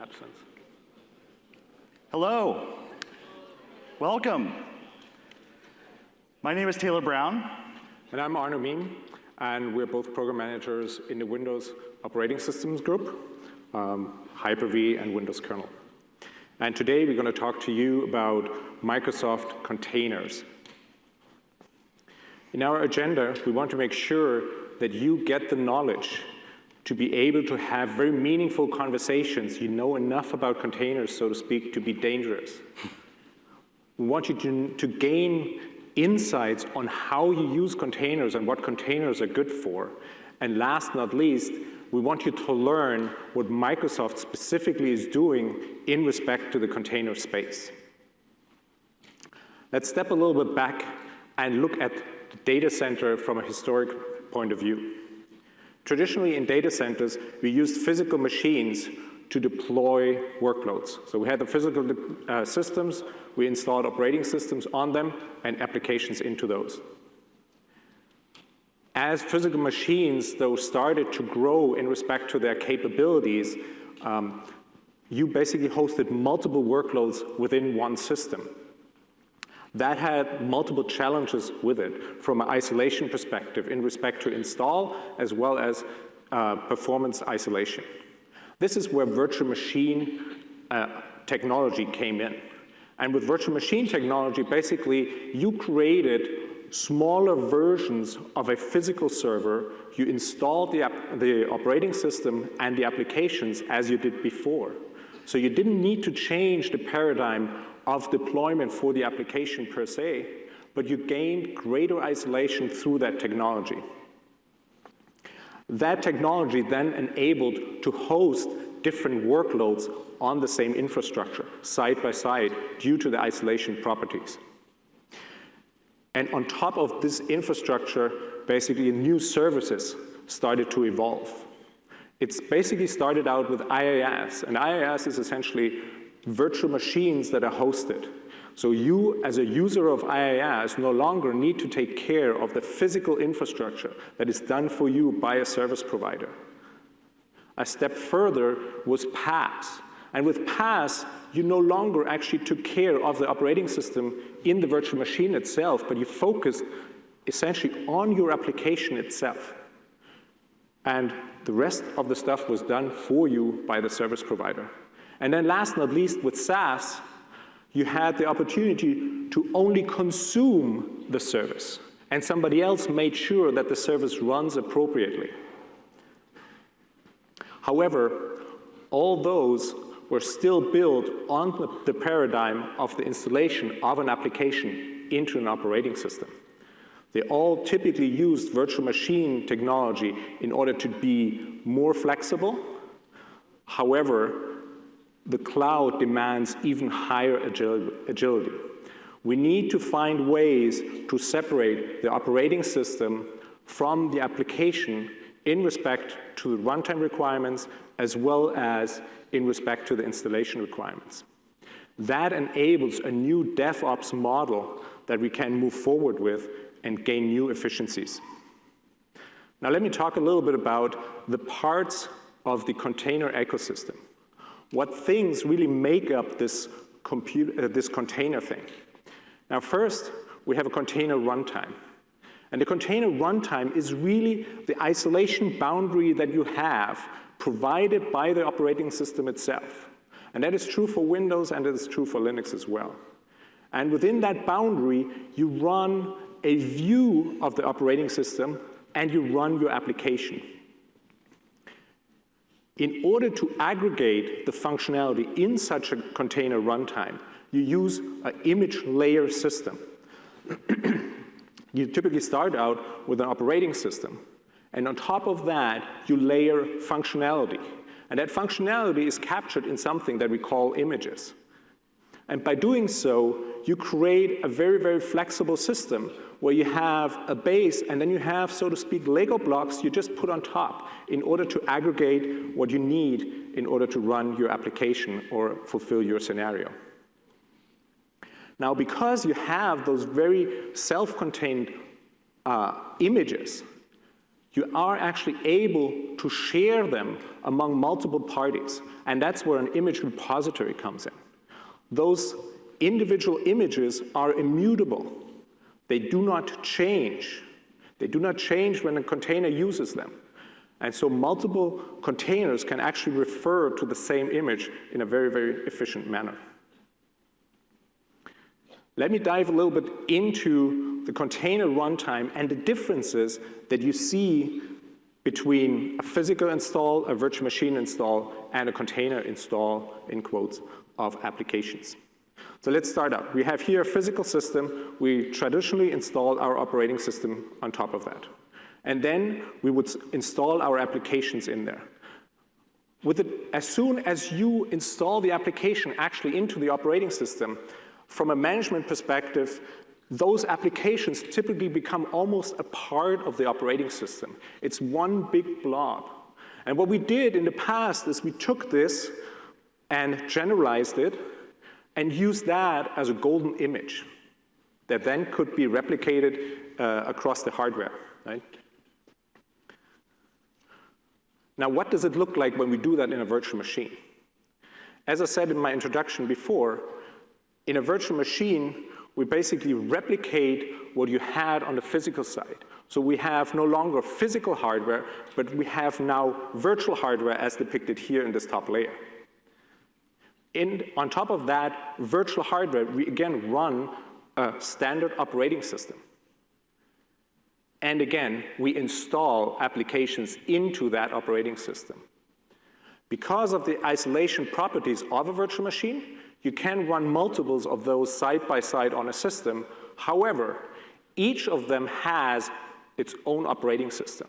absence. Hello. Welcome. My name is Taylor Brown. And I'm Arno Miem, and we're both program managers in the Windows Operating Systems group, Hyper-V and Windows Kernel. And today we're going to talk to you about Microsoft containers. In our agenda, we want to make sure that you get the knowledge to be able to have very meaningful conversations. You know enough about containers, so to speak, to be dangerous. We want you to gain insights on how you use containers and what containers are good for. And last not least, we want you to learn what Microsoft specifically is doing in respect to the container space. Let's step a little bit back and look at the data center from a historic point of view. Traditionally, in data centers, we used physical machines to deploy workloads. So we had the physical systems, we installed operating systems on them, and applications into those. As physical machines, though, started to grow in respect to their capabilities, you basically hosted multiple workloads within one system. That had multiple challenges with it from an isolation perspective in respect to install as well as performance isolation. This is where virtual machine technology came in. And with virtual machine technology, basically, you created smaller versions of a physical server. You installed the operating system and the applications as you did before. So you didn't need to change the paradigm of deployment for the application per se, but you gained greater isolation through that technology. That technology then enabled to host different workloads on the same infrastructure, side by side, due to the isolation properties. And on top of this infrastructure, basically new services started to evolve. It's basically started out with IaaS, and IaaS is essentially virtual machines that are hosted. So you, as a user of IaaS, no longer need to take care of the physical infrastructure that is done for you by a service provider. A step further was PaaS. And with PaaS, you no longer actually took care of the operating system in the virtual machine itself, but you focused essentially on your application itself. And the rest of the stuff was done for you by the service provider. And then last not least, with SaaS, you had the opportunity to only consume the service, and somebody else made sure that the service runs appropriately. However, all those were still built on the paradigm of the installation of an application into an operating system. They all typically used virtual machine technology in order to be more flexible. However, the cloud demands even higher agility. We need to find ways to separate the operating system from the application in respect to the runtime requirements as well as in respect to the installation requirements. That enables a new DevOps model that we can move forward with and gain new efficiencies. Now let me talk a little bit about the parts of the container ecosystem. What things really make up this container thing? Now first, we have a container runtime. And the container runtime is really the isolation boundary that you have provided by the operating system itself. And that is true for Windows and it is true for Linux as well. And within that boundary, you run a view of the operating system and you run your application. In order to aggregate the functionality in such a container runtime, you use an image layer system. You typically start out with an operating system, and on top of that, you layer functionality. And that functionality is captured in something that we call images. And by doing so, you create a very, very flexible system where you have a base and then you have, so to speak, Lego blocks you just put on top in order to aggregate what you need in order to run your application or fulfill your scenario. Now, because you have those very self-contained images, you are actually able to share them among multiple parties. And that's where an image repository comes in. Those individual images are immutable. They do not change. They do not change when a container uses them. And so multiple containers can actually refer to the same image in a very, very efficient manner. Let me dive a little bit into the container runtime and the differences that you see between a physical install, a virtual machine install, and a container install, in quotes, of applications. So let's start out. We have here a physical system. We traditionally install our operating system on top of that. And then we would install our applications in there. As soon as you install the application actually into the operating system, from a management perspective, those applications typically become almost a part of the operating system. It's one big blob. And what we did in the past is we took this and generalized it and used that as a golden image that then could be replicated across the hardware, right? Now, what does it look like when we do that in a virtual machine? As I said in my introduction before, in a virtual machine, we basically replicate what you had on the physical side. So we have no longer physical hardware, but we have now virtual hardware as depicted here in this top layer. On top of that virtual hardware, we again run a standard operating system. And again, we install applications into that operating system. Because of the isolation properties of a virtual machine, you can run multiples of those side by side on a system. However, each of them has its own operating system.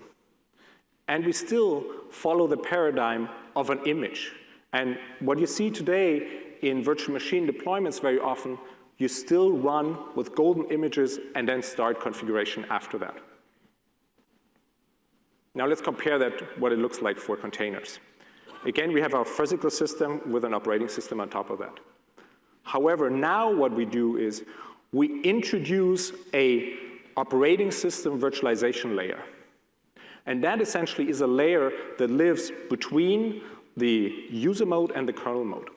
And we still follow the paradigm of an image. And what you see today in virtual machine deployments very often, you still run with golden images and then start configuration after that. Now let's compare that, what it looks like for containers. Again, we have our physical system with an operating system on top of that. However, now what we do is we introduce a operating system virtualization layer. And that essentially is a layer that lives between the user mode and the kernel mode.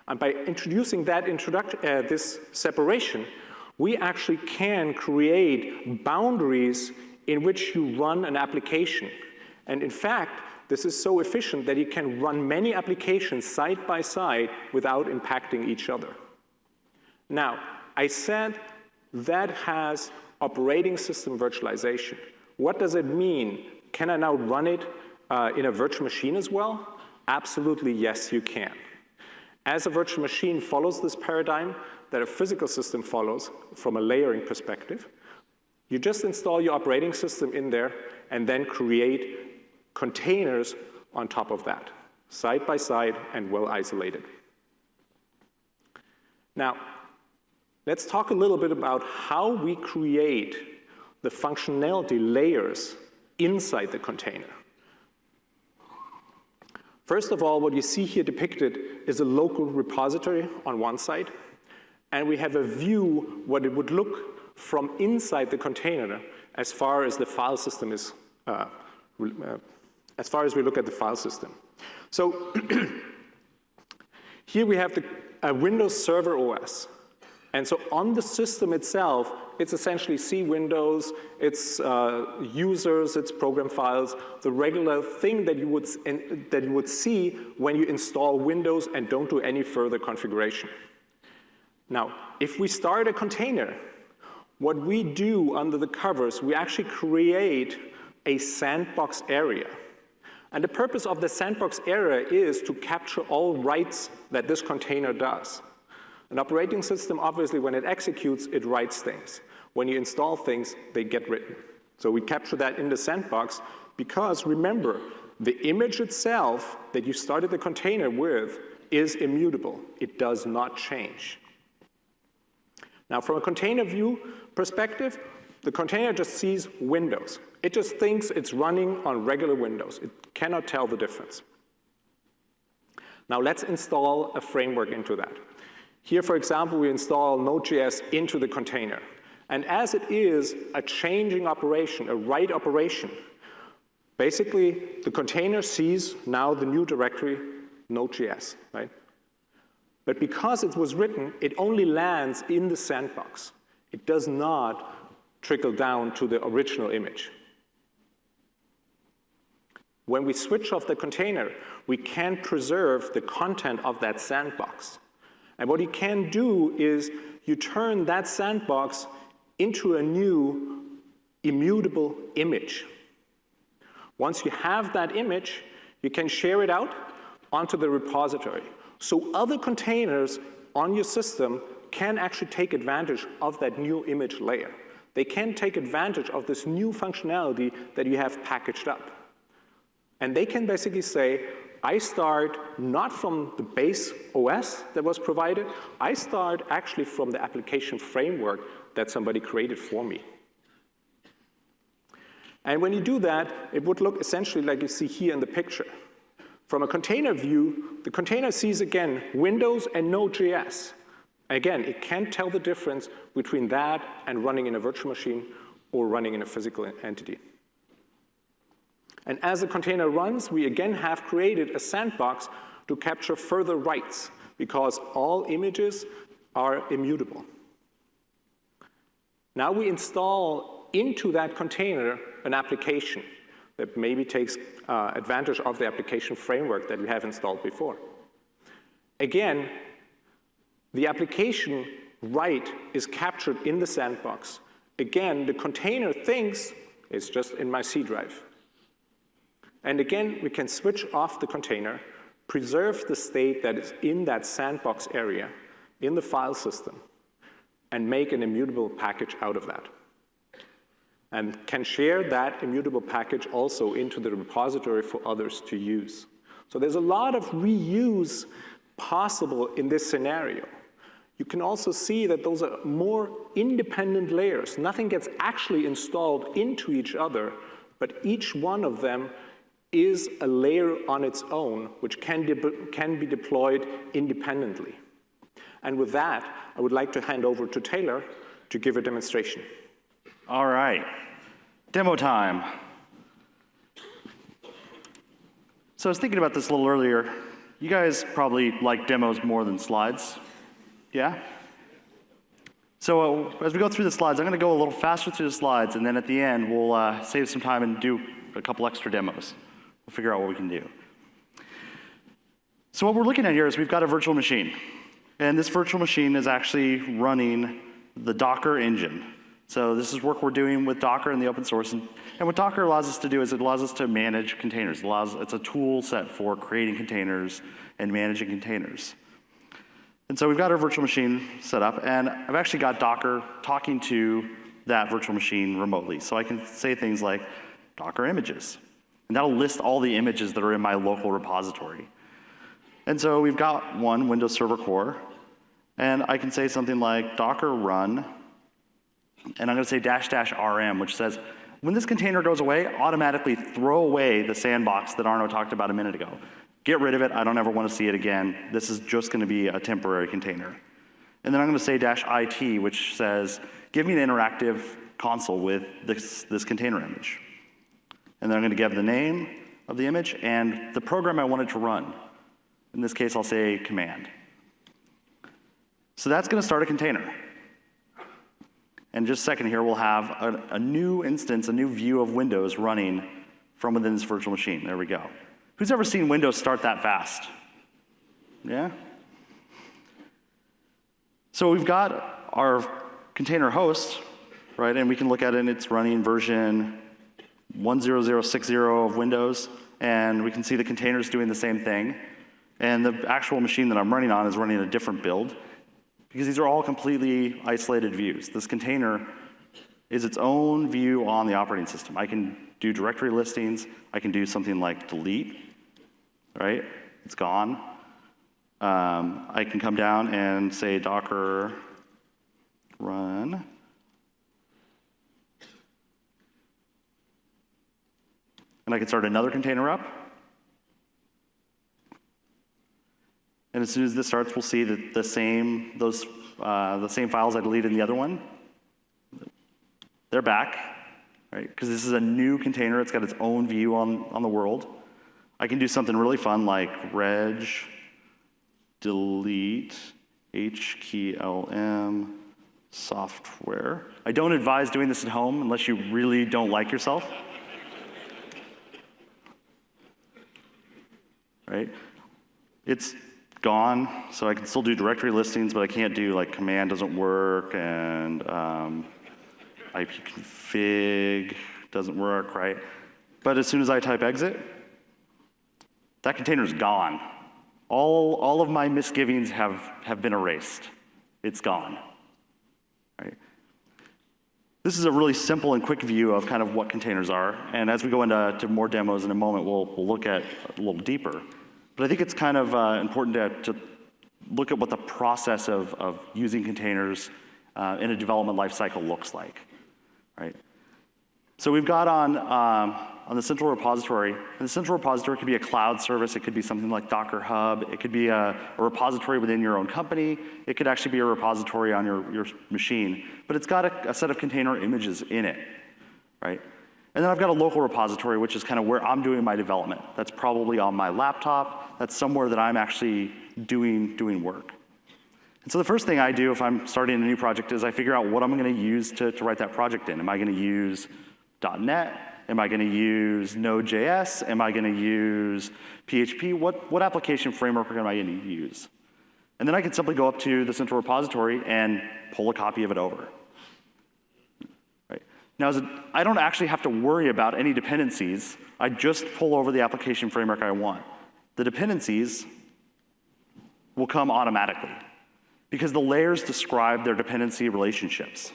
And by introducing that this separation, we actually can create boundaries in which you run an application. And in fact, this is so efficient that you can run many applications side by side without impacting each other. Now, I said that has operating system virtualization. What does it mean? Can I now run it in a virtual machine as well? Absolutely, yes, you can. As a virtual machine follows this paradigm that a physical system follows from a layering perspective, you just install your operating system in there and then create containers on top of that, side by side and well isolated. Now, let's talk a little bit about how we create the functionality layers inside the container. First of all, what you see here depicted is a local repository on one side, and we have a view what it would look from inside the container as far as the file system is, as far as we look at the file system. So here we have a Windows Server OS. And so on the system itself, it's essentially C Windows, it's users, it's program files, the regular thing that you would see when you install Windows and don't do any further configuration. Now, if we start a container, what we do under the covers, we actually create a sandbox area. And the purpose of the sandbox area is to capture all writes that this container does. An operating system, obviously, when it executes, it writes things. When you install things, they get written. So we capture that in the sandbox because, remember, the image itself that you started the container with is immutable. It does not change. Now, from a container view perspective, the container just sees Windows. It just thinks it's running on regular Windows. It cannot tell the difference. Now, let's install a framework into that. Here, for example, we install Node.js into the container. And as it is a changing operation, a write operation, Basically, the container sees now the new directory, Node.js, right? But because it was written, it only lands in the sandbox. It does not trickle down to the original image. When we switch off the container, we can preserve the content of that sandbox. And what you can do is you turn that sandbox into a new immutable image. Once you have that image, you can share it out onto the repository. So other containers on your system can actually take advantage of that new image layer. They can take advantage of this new functionality that you have packaged up. And they can basically say, I start not from the base OS that was provided, I start actually from the application framework that somebody created for me. And when you do that, it would look essentially like you see here in the picture. From a container view, the container sees, again, Windows and Node.js. Again, it can't tell the difference between that and running in a virtual machine or running in a physical entity. And as the container runs, we again have created a sandbox to capture further writes, because all images are immutable. Now we install into that container an application that maybe takes advantage of the application framework that we have installed before. Again, the application write is captured in the sandbox. Again, the container thinks it's just in my C drive. And again, we can switch off the container, preserve the state that is in that sandbox area, in the file system, and make an immutable package out of that. And can share that immutable package also into the repository for others to use. So there's a lot of reuse possible in this scenario. You can also see that those are more independent layers. Nothing gets actually installed into each other, but each one of them is a layer on its own, which can be deployed independently. And with that, I would like to hand over to Taylor to give a demonstration. All right, demo time. So I was thinking about this a little earlier. You guys probably like demos more than slides, yeah? So as we go through the slides, I'm gonna go a little faster through the slides, and then at the end, we'll save some time and do a couple extra demos. We'll figure out what we can do. So what we're looking at here is we've got a virtual machine. And this virtual machine is actually running the Docker engine. So this is work we're doing with Docker and the open source. And what Docker allows us to do is it allows us to manage containers. It's a tool set for creating containers and managing containers. And so we've got our virtual machine set up, and I've actually got Docker talking to that virtual machine remotely. So I can say things like Docker images. And that'll list all the images that are in my local repository. And so we've got one Windows Server Core, and I can say something like Docker run, and I'm gonna say --rm, which says, when this container goes away, automatically throw away the sandbox that Arno talked about a minute ago. Get rid of it, I don't ever wanna see it again. This is just gonna be a temporary container. And then I'm gonna say -it, which says, give me an interactive console with this container image. And then I'm gonna give the name of the image and the program I want it to run. In this case, I'll say command. So that's gonna start a container. In just a second here, we'll have a new instance, a new view of Windows running from within this virtual machine. There we go. Who's ever seen Windows start that fast? Yeah? So we've got our container host, right? And we can look at it and it's running version 10060 of Windows, and we can see the containers doing the same thing. And the actual machine that I'm running on is running a different build, because these are all completely isolated views. This container is its own view on the operating system. I can do directory listings. I can do something like delete, right? It's gone. I can come down and say Docker run. And I can start another container up. And as soon as this starts, we'll see that the same files I deleted in the other one, they're back. right? Because this is a new container. It's got its own view on the world. I can do something really fun like reg delete HKLM software. I don't advise doing this at home unless you really don't like yourself. Right? It's gone, so I can still do directory listings, but I can't do like command doesn't work and ipconfig doesn't work, right? But as soon as I type exit, that container's gone. All of my misgivings have been erased. It's gone, right? This is a really simple and quick view of kind of what containers are, and as we go into more demos in a moment, we'll look at a little deeper. But I think it's kind of important to look at what the process of using containers in a development lifecycle looks like, right? So we've got on the central repository, and the central repository could be a cloud service, it could be something like Docker Hub, it could be a repository within your own company, it could actually be a repository on your machine, but it's got a set of container images in it, right? And then I've got a local repository, which is kind of where I'm doing my development. That's probably on my laptop. That's somewhere that I'm actually doing work. And so the first thing I do if I'm starting a new project is I figure out what I'm going to use to write that project in. Am I going to use .NET? Am I going to use Node.js? Am I going to use PHP? What application framework am I going to use? And then I can simply go up to the central repository and pull a copy of it over. Now, I don't actually have to worry about any dependencies. I just pull over the application framework I want. The dependencies will come automatically because the layers describe their dependency relationships.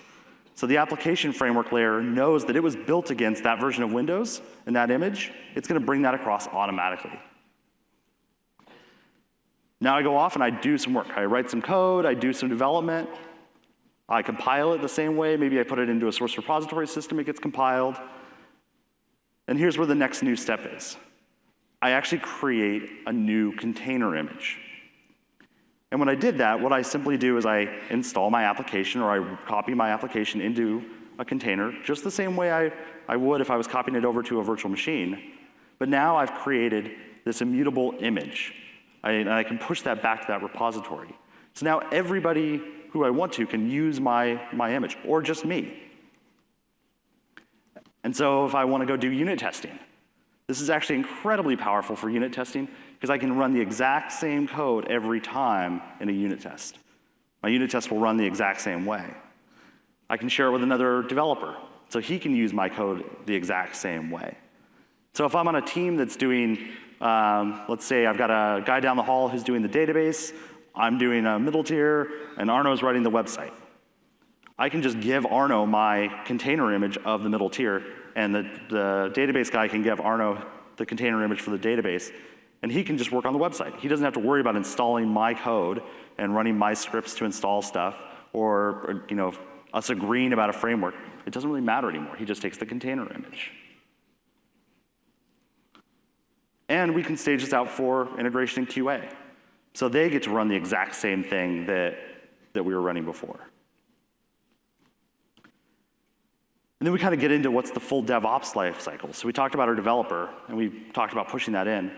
So the application framework layer knows that it was built against that version of Windows and that image. It's going to bring that across automatically. Now I go off and I do some work. I write some code, I do some development. I compile it the same way. Maybe I put it into a source repository system, it gets compiled. And here's where the next new step is. I actually create a new container image. And when I did that, what I simply do is I install my application or I copy my application into a container, just the same way I would if I was copying it over to a virtual machine. But now I've created this immutable image. And I can push that back to that repository. So now everybody who I want to can use my image, or just me. And so if I want to go do unit testing, this is actually incredibly powerful for unit testing because I can run the exact same code every time in a unit test. My unit test will run the exact same way. I can share it with another developer, so he can use my code the exact same way. So if I'm on a team that's doing, let's say I've got a guy down the hall who's doing the database, I'm doing a middle tier, and Arno's writing the website. I can just give Arno my container image of the middle tier, and the database guy can give Arno the container image for the database, and he can just work on the website. He doesn't have to worry about installing my code and running my scripts to install stuff, or us agreeing about a framework. It doesn't really matter anymore. He just takes the container image. And we can stage this out for integration in QA. So they get to run the exact same thing that we were running before. And then we kind of get into what's the full DevOps life cycle. So we talked about our developer, and we talked about pushing that in.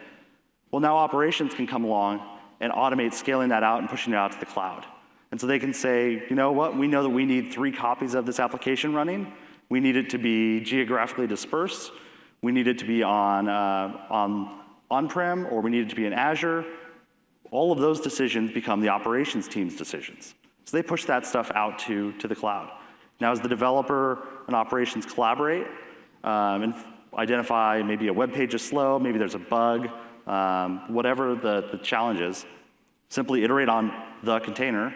Well, now operations can come along and automate scaling that out and pushing it out to the cloud. And so they can say, you know what, we know that we need 3 copies of this application running. We need it to be geographically dispersed. We need it to be on-prem, or we need it to be in Azure. All of those decisions become the operations team's decisions. So they push that stuff out to the cloud. Now, as the developer and operations collaborate and identify maybe a web page is slow, maybe there's a bug, whatever the challenge is, simply iterate on the container,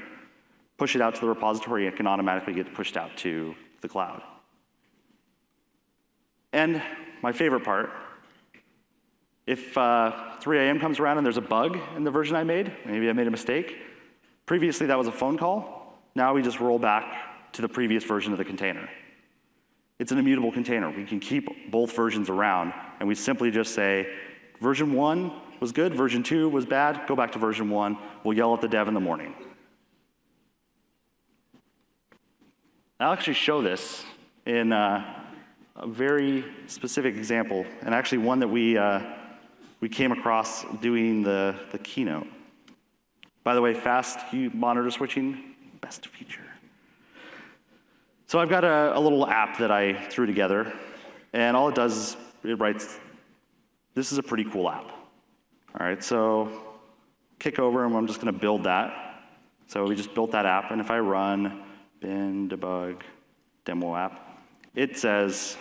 push it out to the repository, and it can automatically get pushed out to the cloud. And my favorite part, if 3 a.m. comes around and there's a bug in the version I made, maybe I made a mistake, previously that was a phone call, now we just roll back to the previous version of the container. It's an immutable container. We can keep both versions around, and we simply just say, version 1 was good, version 2 was bad, go back to version 1, we'll yell at the dev in the morning. I'll actually show this in a very specific example, and actually one that we came across doing the keynote. By the way, fast monitor switching, best feature. So I've got a little app that I threw together, and all it does is it writes, this is a pretty cool app. All right, so kick over, and I'm just going to build that. So we just built that app, and if I run bin debug demo app, it says,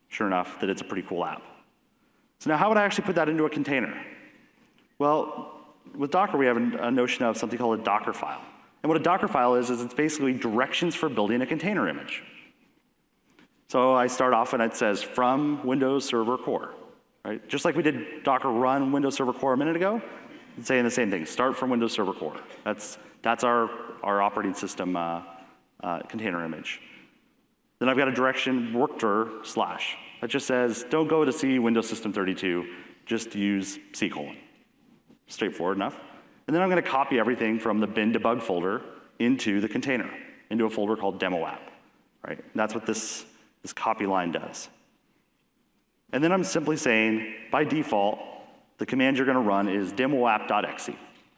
sure enough, that it's a pretty cool app. So now how would I actually put that into a container? Well, with Docker, we have a notion of something called a Docker file. And what a Docker file is it's basically directions for building a container image. So I start off and it says from Windows Server Core, right? Just like we did Docker run Windows Server Core a minute ago, it's saying the same thing, start from Windows Server Core. That's our operating system container image. Then I've got a direction workdir / that just says, don't go to C Windows System 32, just use C:. Straightforward enough. And then I'm going to copy everything from the bin debug folder into the container, into a folder called demo app, right? And that's what this copy line does. And then I'm simply saying, by default, the command you're going to run is demoapp.exe.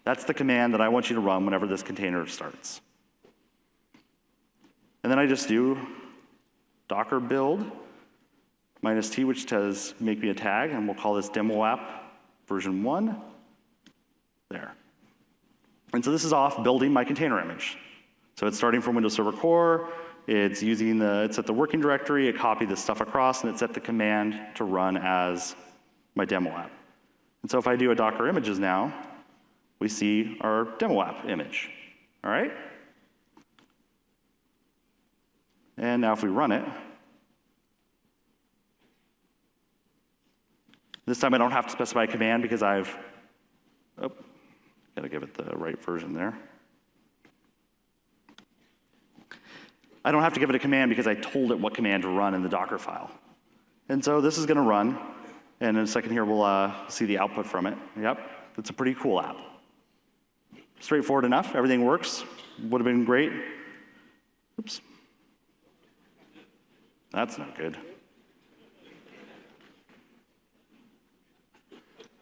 That's the command that I want you to run whenever this container starts. And then I just do docker build -t, which says make me a tag, and we'll call this demo app version 1. There. And so this is off building my container image. So it's starting from Windows Server Core, it's at the working directory, it copied this stuff across, and it set the command to run as my demo app. And so if I do a Docker images now, we see our demo app image, all right? And now if we run it, this time I don't have to specify a command because gotta give it the right version there. I don't have to give it a command because I told it what command to run in the Docker file. And so this is gonna run, and in a second here we'll see the output from it. Yep, it's a pretty cool app. Straightforward enough, everything works. Would have been great. Oops. That's not good.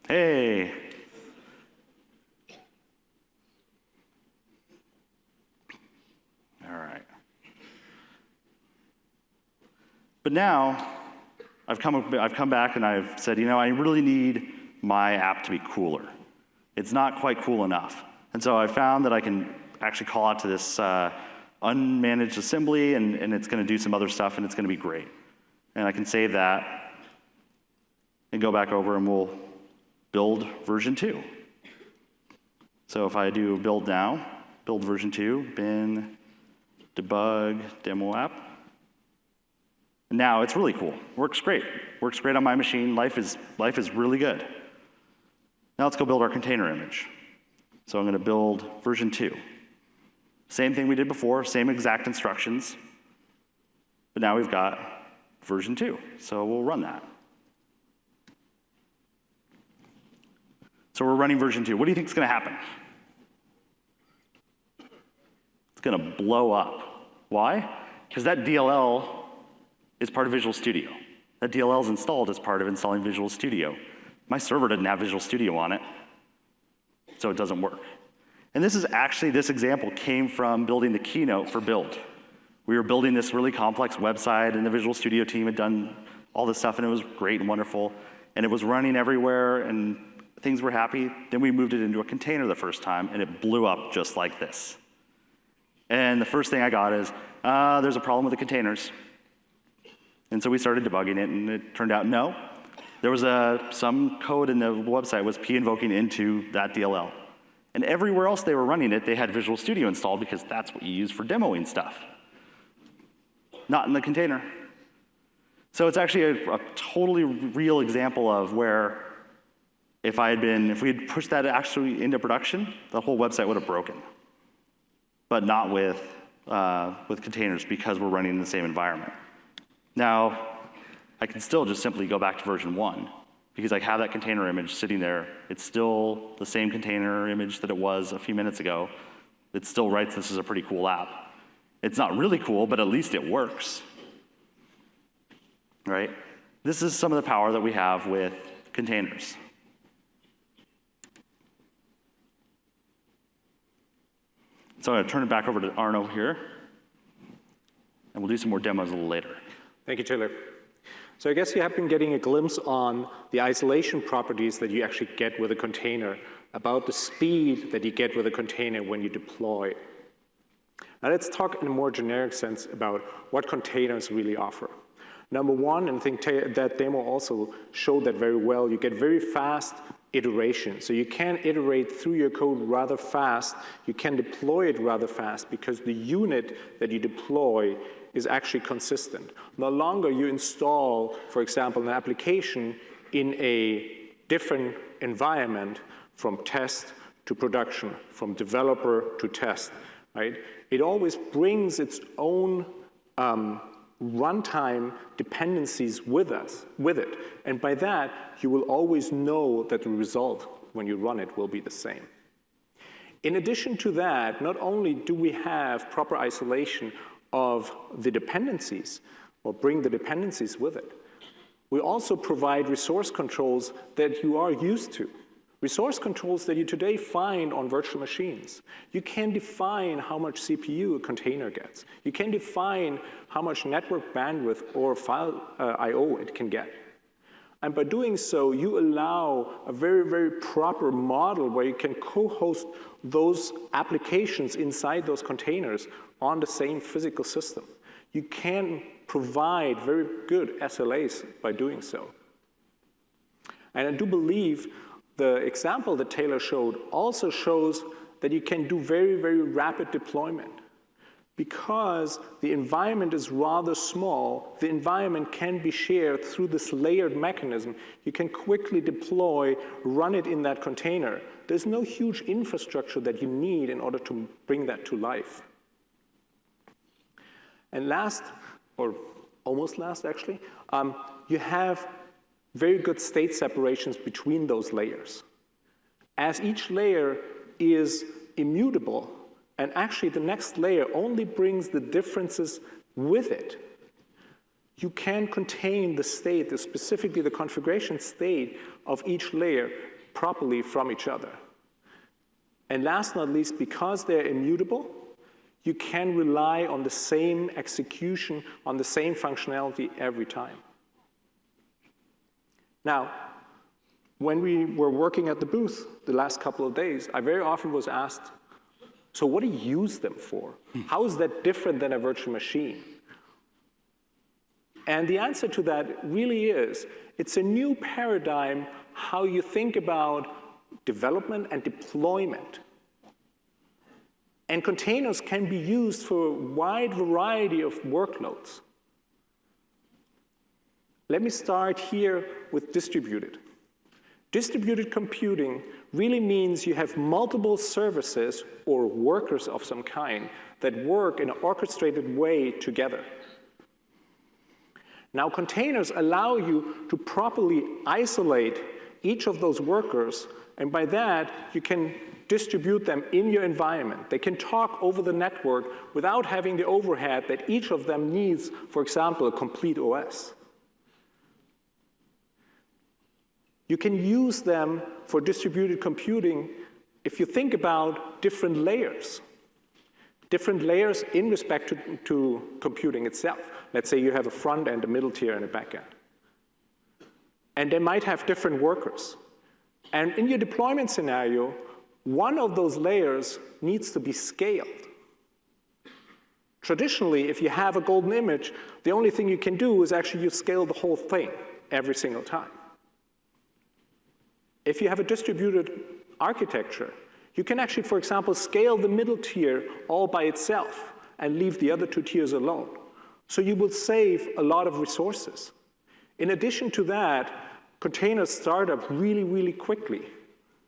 Hey. All right. But now, I've come back and I've said, I really need my app to be cooler. It's not quite cool enough. And so I found that I can actually call out to this unmanaged assembly, and it's going to do some other stuff, and it's going to be great. And I can save that and go back over, and we'll build version 2. So if I do build now, build version 2, bin debug demo app. Now it's really cool. Works great. Works great on my machine. Life is really good. Now let's go build our container image. So I'm going to build version 2. Same thing we did before, same exact instructions. But now we've got version 2. So we'll run that. So we're running version 2. What do you think is going to happen? It's going to blow up. Why? Because that DLL is part of Visual Studio. That DLL is installed as part of installing Visual Studio. My server doesn't have Visual Studio on it, so it doesn't work. And this example came from building the keynote for Build. We were building this really complex website, and the Visual Studio team had done all this stuff, and it was great and wonderful, and it was running everywhere, and things were happy. Then we moved it into a container the first time, and it blew up just like this. And the first thing I got is, there's a problem with the containers. And so we started debugging it, and it turned out no. There was some code in the website was p-invoking into that DLL. And everywhere else they were running it, they had Visual Studio installed because that's what you use for demoing stuff. Not in the container. So it's actually a totally real example of where if we had pushed that actually into production, the whole website would have broken. But not with containers because we're running in the same environment. Now, I can still just simply go back to version 1 because I have that container image sitting there. It's still the same container image that it was a few minutes ago. It still writes this is a pretty cool app. It's not really cool, but at least it works. right? This is some of the power that we have with containers. So I'm going to turn it back over to Arno here, and we'll do some more demos a little later. Thank you, Taylor. So I guess you have been getting a glimpse on the isolation properties that you actually get with a container, about the speed that you get with a container when you deploy. Now let's talk in a more generic sense about what containers really offer. Number one, and I think that demo also showed that very well, you get very fast iteration. So you can iterate through your code rather fast. You can deploy it rather fast because the unit that you deploy is actually consistent. No longer you install, for example, an application in a different environment from test to production, from developer to test, right? It always brings its own runtime dependencies with it. And by that, you will always know that the result when you run it will be the same. In addition to that, not only do we have proper isolation of the dependencies, or bring the dependencies with it, we also provide resource controls that you are used to. Resource controls that you today find on virtual machines. You can define how much CPU a container gets. You can define how much network bandwidth or file I/O it can get. And by doing so, you allow a very, very proper model where you can co-host those applications inside those containers on the same physical system. You can provide very good SLAs by doing so. And I do believe the example that Taylor showed also shows that you can do very, very rapid deployment. Because the environment is rather small, the environment can be shared through this layered mechanism. You can quickly deploy, run it in that container. There's no huge infrastructure that you need in order to bring that to life. And last, or almost last actually, you have very good state separations between those layers. As each layer is immutable, and actually the next layer only brings the differences with it, you can contain the state, specifically the configuration state of each layer properly from each other. And last but not least, because they're immutable, you can rely on the same execution, on the same functionality every time. Now, when we were working at the booth the last couple of days, I very often was asked, so what do you use them for? How is that different than a virtual machine? And the answer to that really is, it's a new paradigm how you think about development and deployment. And containers can be used for a wide variety of workloads. Let me start here with distributed. Distributed computing really means you have multiple services or workers of some kind that work in an orchestrated way together. Now, containers allow you to properly isolate each of those workers, and by that, you can distribute them in your environment. They can talk over the network without having the overhead that each of them needs, for example, a complete OS. You can use them for distributed computing if you think about different layers in respect to computing itself. Let's say you have a front end, a middle tier, and a back end. And they might have different workers. And in your deployment scenario, one of those layers needs to be scaled. Traditionally, if you have a golden image, the only thing you can do is actually you scale the whole thing every single time. If you have a distributed architecture, you can actually, for example, scale the middle tier all by itself and leave the other two tiers alone. So you will save a lot of resources. In addition to that, containers start up really, really quickly,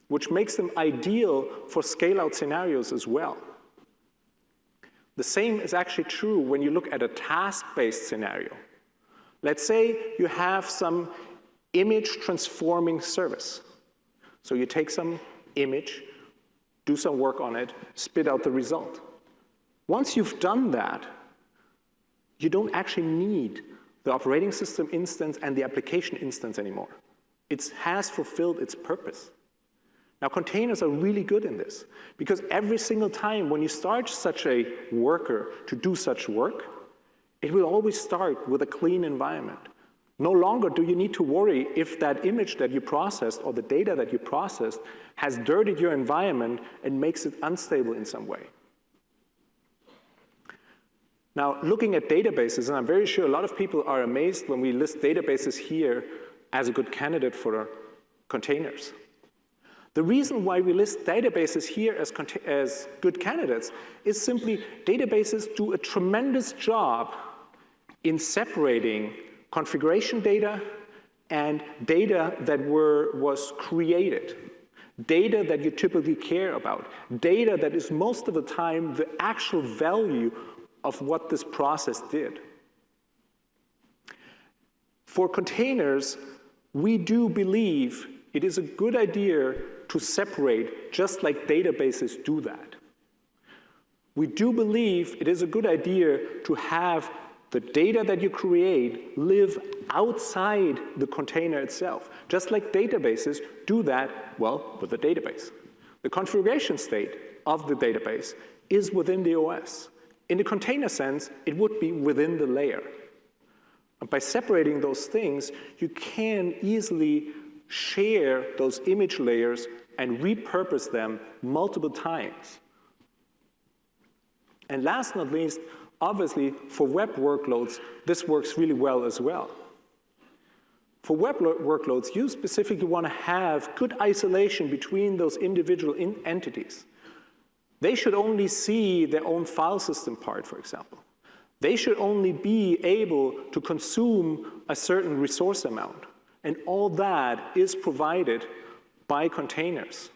which makes them ideal for scale-out scenarios as well. The same is actually true when you look at a task-based scenario. Let's say you have some image transforming service. So you take some image, do some work on it, spit out the result. Once you've done that, you don't actually need the operating system instance and the application instance anymore. It has fulfilled its purpose. Now, containers are really good in this, because every single time when you start such a worker to do such work, it will always start with a clean environment. No longer do you need to worry if that image that you processed or the data that you processed has dirtied your environment and makes it unstable in some way. Now, looking at databases, and I'm very sure a lot of people are amazed when we list databases here as a good candidate for containers. The reason why we list databases here as good candidates is simply databases do a tremendous job in separating configuration data and data that was created, data that you typically care about, data that is most of the time the actual value of what this process did. For containers, we do believe it is a good idea to separate, just like databases do that. We do believe it is a good idea to have the data that you create live outside the container itself, just like databases do that, well, with a database. The configuration state of the database is within the OS. In the container sense, it would be within the layer. And by separating those things, you can easily share those image layers and repurpose them multiple times. And last but not least, obviously, for web workloads, this works really well as well. For web workloads, you specifically want to have good isolation between those individual entities. They should only see their own file system part, for example. They should only be able to consume a certain resource amount. And all that is provided by containers.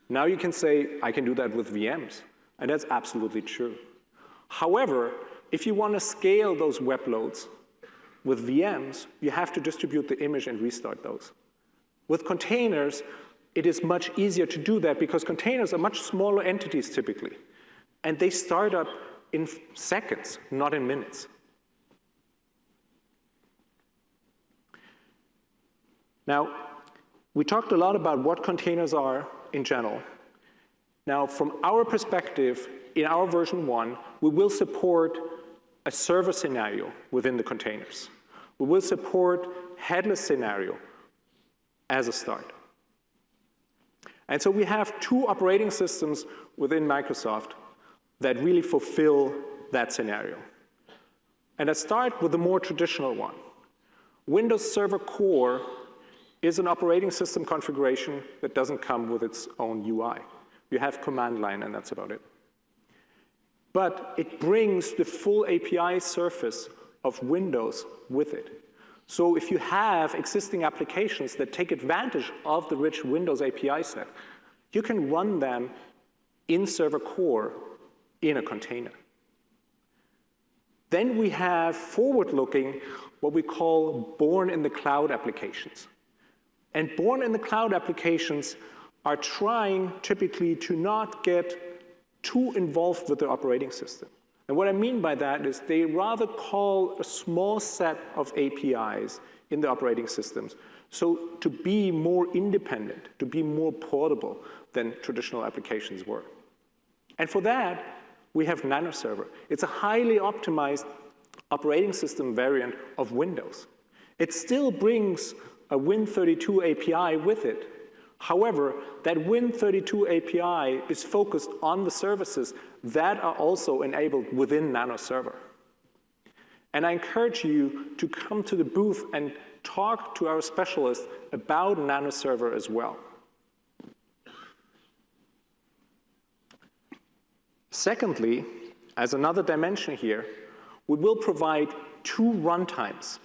Now you can say, I can do that with VMs. And that's absolutely true. However, if you want to scale those web loads with VMs, you have to distribute the image and restart those. With containers, it is much easier to do that because containers are much smaller entities typically. And they start up in seconds, not in minutes. Now, we talked a lot about what containers are in general. Now, from our perspective, in our version 1, we will support a server scenario within the containers. We will support headless scenario as a start. And so we have 2 operating systems within Microsoft that really fulfill that scenario. And I start with the more traditional one. Windows Server Core is an operating system configuration that doesn't come with its own UI. You have command line, and that's about it. But it brings the full API surface of Windows with it. So if you have existing applications that take advantage of the rich Windows API set, you can run them in Server Core in a container. Then we have forward-looking, what we call born-in-the-cloud applications. And born-in-the-cloud applications are trying typically to not get too involved with the operating system. And what I mean by that is they rather call a small set of APIs in the operating systems, so to be more independent, to be more portable than traditional applications were. And for that, we have NanoServer. It's a highly optimized operating system variant of Windows. It still brings a Win32 API with it. However, that Win32 API is focused on the services that are also enabled within NanoServer. And I encourage you to come to the booth and talk to our specialists about NanoServer as well. Secondly, as another dimension here, we will provide 2 runtimes.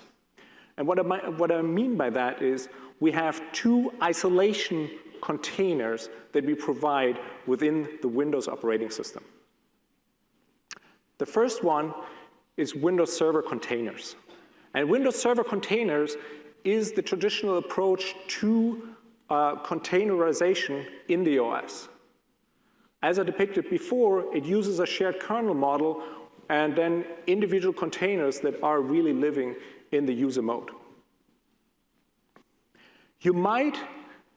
And what I mean by that is we have 2 isolation containers that we provide within the Windows operating system. The first one is Windows Server Containers. And Windows Server Containers is the traditional approach to containerization in the OS. As I depicted before, it uses a shared kernel model and then individual containers that are really living in the user mode. You might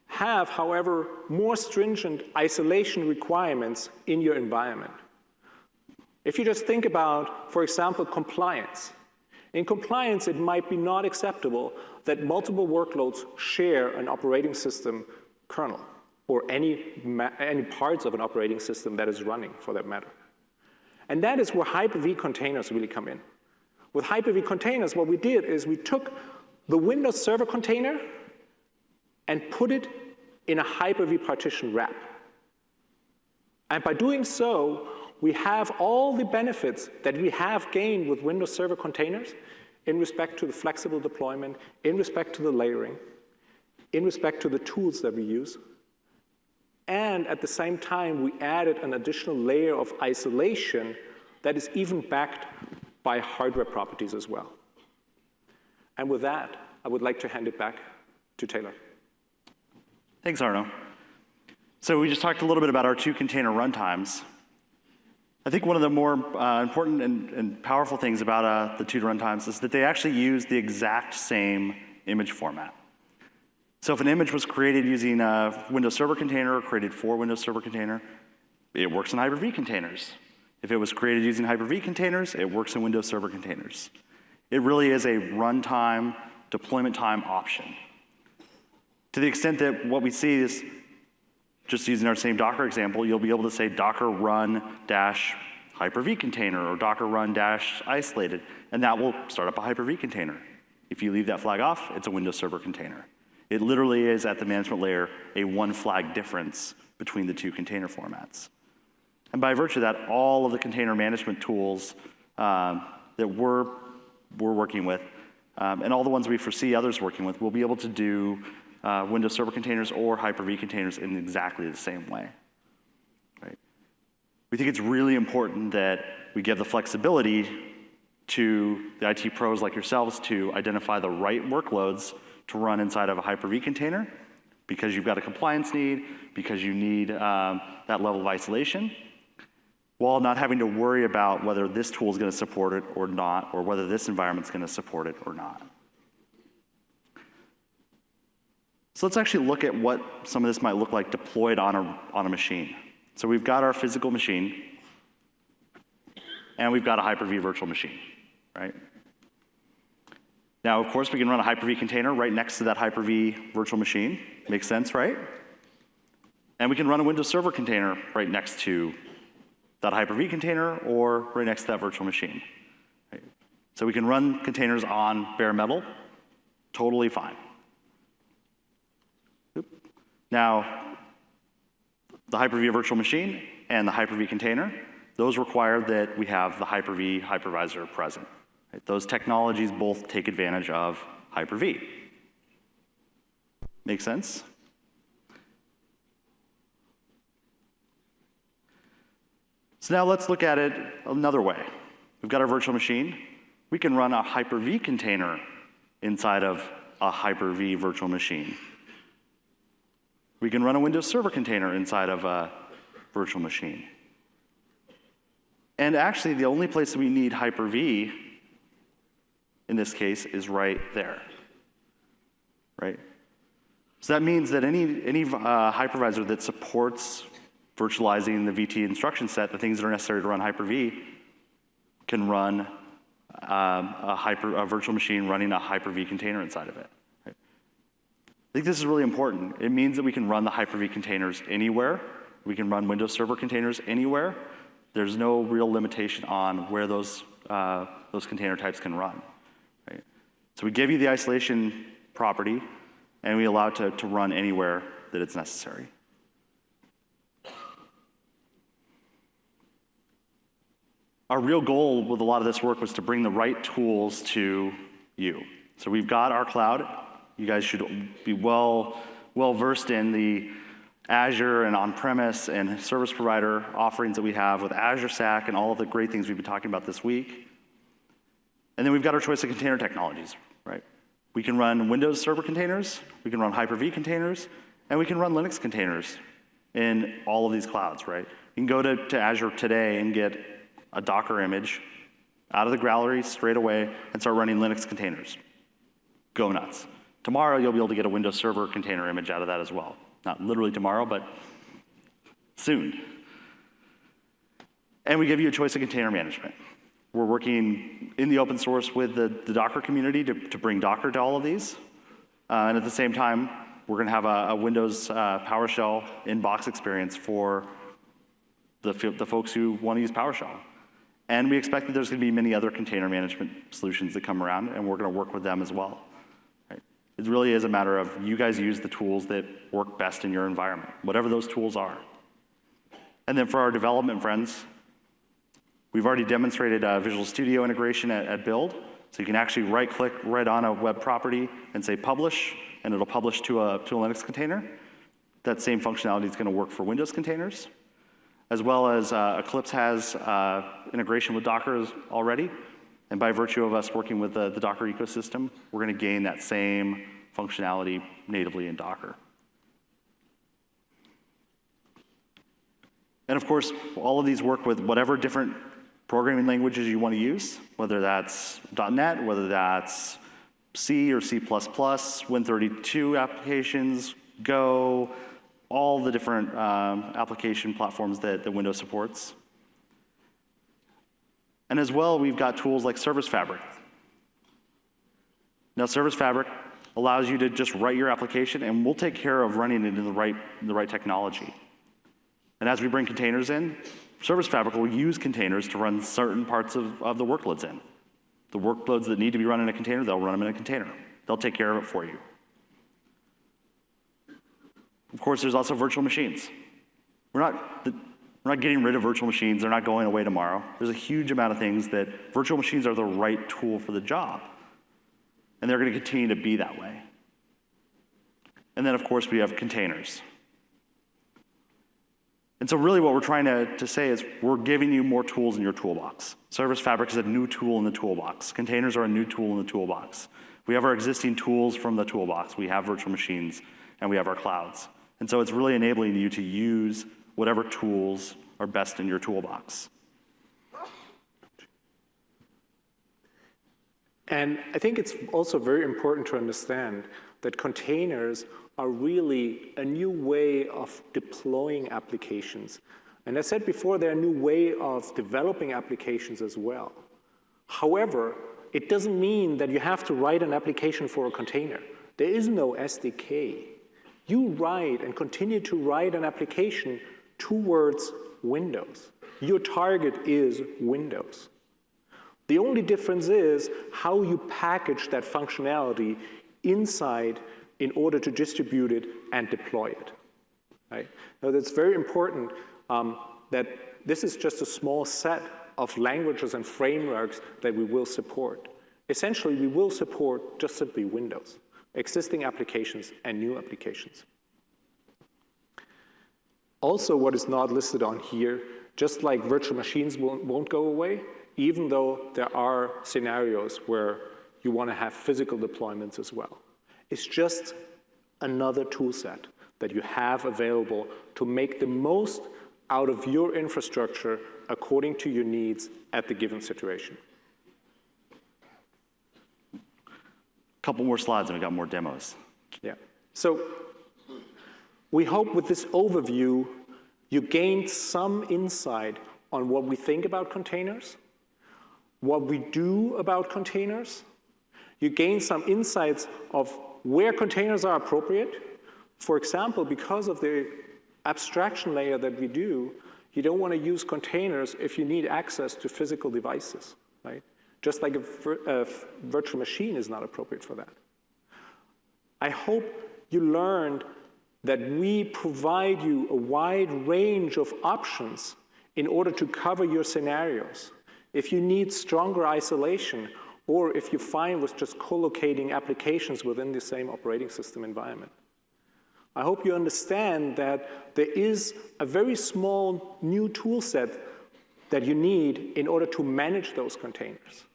have, however, more stringent isolation requirements in your environment. If you just think about, for example, compliance. In compliance, it might be not acceptable that multiple workloads share an operating system kernel or any parts of an operating system that is running, for that matter. And that is where Hyper-V containers really come in. With Hyper-V containers, what we did is we took the Windows Server container and put it in a Hyper-V partition wrap. And by doing so, we have all the benefits that we have gained with Windows Server containers in respect to the flexible deployment, in respect to the layering, in respect to the tools that we use. And at the same time, we added an additional layer of isolation that is even backed by hardware properties as well. And with that, I would like to hand it back to Taylor. Thanks, Arno. So we just talked a little bit about our 2 container runtimes. I think one of the more important and powerful things about the 2 runtimes is that they actually use the exact same image format. So if an image was created using a Windows Server container or created for Windows Server container, it works in Hyper-V containers. If it was created using Hyper-V containers, it works in Windows Server containers. It really is a runtime, deployment time option. To the extent that what we see is, just using our same Docker example, you'll be able to say Docker run dash Hyper-V container or Docker run dash isolated, and that will start up a Hyper-V container. If you leave that flag off, it's a Windows Server container. It literally is, at the management layer, a 1 flag difference between the 2 container formats. And by virtue of that, all of the container management tools that we're working with, and all the ones we foresee others working with, will be able to do Windows Server containers or Hyper-V containers in exactly the same way. Right? We think it's really important that we give the flexibility to the IT pros like yourselves to identify the right workloads to run inside of a Hyper-V container, because you've got a compliance need, because you need that level of isolation, while not having to worry about whether this tool is going to support it or not, or whether this environment is going to support it or not. So let's actually look at what some of this might look like deployed on a machine. So we've got our physical machine, and we've got a Hyper-V virtual machine, right? Now, of course, we can run a Hyper-V container right next to that Hyper-V virtual machine. Makes sense, right? And we can run a Windows Server container right next to that Hyper-V container or right next to that virtual machine. Right? So we can run containers on bare metal, totally fine. Now, the Hyper-V virtual machine and the Hyper-V container, those require that we have the Hyper-V hypervisor present. Right? Those technologies both take advantage of Hyper-V. Make sense? So now let's look at it another way. We've got our virtual machine. We can run a Hyper-V container inside of a Hyper-V virtual machine. We can run a Windows Server container inside of a virtual machine. And actually, the only place that we need Hyper-V in this case is right there, right? So that means that any hypervisor that supports virtualizing the VT instruction set, the things that are necessary to run Hyper-V, can run a virtual machine running a Hyper-V container inside of it. Right? I think this is really important. It means that we can run the Hyper-V containers anywhere. We can run Windows Server containers anywhere. There's no real limitation on where those container types can run. Right? So we give you the isolation property, and we allow it to run anywhere that it's necessary. Our real goal with a lot of this work was to bring the right tools to you. So we've got our cloud. You guys should be well versed in the Azure and on-premise and service provider offerings that we have with Azure Stack and all of the great things we've been talking about this week. And then we've got our choice of container technologies, right? We can run Windows Server containers, we can run Hyper-V containers, and we can run Linux containers in all of these clouds, right? You can go to Azure today and get a Docker image out of the gallery straight away and start running Linux containers go nuts. Tomorrow, you'll be able to get a Windows Server container image out of that as well. Not literally tomorrow, but soon. And we give you a choice of container management. We're working in the open source with the Docker community to bring Docker to all of these. And at the same time, we're going to have a Windows PowerShell in-box experience for the folks who want to use PowerShell. And we expect that there's going to be many other container management solutions that come around, and we're going to work with them as well. Right? It really is a matter of you guys use the tools that work best in your environment, whatever those tools are. And then for our development friends, we've already demonstrated Visual Studio integration at Build. So you can actually right-click right on a web property and say publish, and it'll publish to a Linux container. That same functionality is going to work for Windows containers, as well as Eclipse has integration with Docker already. And by virtue of us working with the Docker ecosystem, we're going to gain that same functionality natively in Docker. And of course, all of these work with whatever different programming languages you want to use, whether that's .NET, whether that's C or C++, Win32 applications, Go, all the different application platforms that Windows supports. And as well, we've got tools like Service Fabric. Now, Service Fabric allows you to just write your application, and we'll take care of running it in the right technology. And as we bring containers in, Service Fabric will use containers to run certain parts of the workloads in. The workloads that need to be run in a container, they'll run them in a container. They'll take care of it for you. Of course, there's also virtual machines. We're not getting rid of virtual machines. They're not going away tomorrow. There's a huge amount of things that virtual machines are the right tool for the job. And they're going to continue to be that way. And then, of course, we have containers. And so really what we're trying to say is we're giving you more tools in your toolbox. Service Fabric is a new tool in the toolbox. Containers are a new tool in the toolbox. We have our existing tools from the toolbox. We have virtual machines, and we have our clouds. And so it's really enabling you to use whatever tools are best in your toolbox. And I think it's also very important to understand that containers are really a new way of deploying applications. And I said before, they're a new way of developing applications as well. However, it doesn't mean that you have to write an application for a container. There is no SDK. You write and continue to write an application towards Windows. Your target is Windows. The only difference is how you package that functionality inside in order to distribute it and deploy it. Right? Now, that's very important that this is just a small set of languages and frameworks that we will support. Essentially, we will support just simply Windows, existing applications and new applications. Also, what is not listed on here, just like virtual machines won't go away, even though there are scenarios where you want to have physical deployments as well. It's just another tool set that you have available to make the most out of your infrastructure according to your needs at the given situation. A couple more slides and we got more demos. Yeah. So we hope with this overview, you gained some insight on what we think about containers, what we do about containers. You gain some insights of where containers are appropriate. For example, because of the abstraction layer that we do, you don't want to use containers if you need access to physical devices, right? Just like a virtual machine is not appropriate for that. I hope you learned that we provide you a wide range of options in order to cover your scenarios. If you need stronger isolation, or if you're fine with just co-locating applications within the same operating system environment. I hope you understand that there is a very small new tool set that you need in order to manage those containers.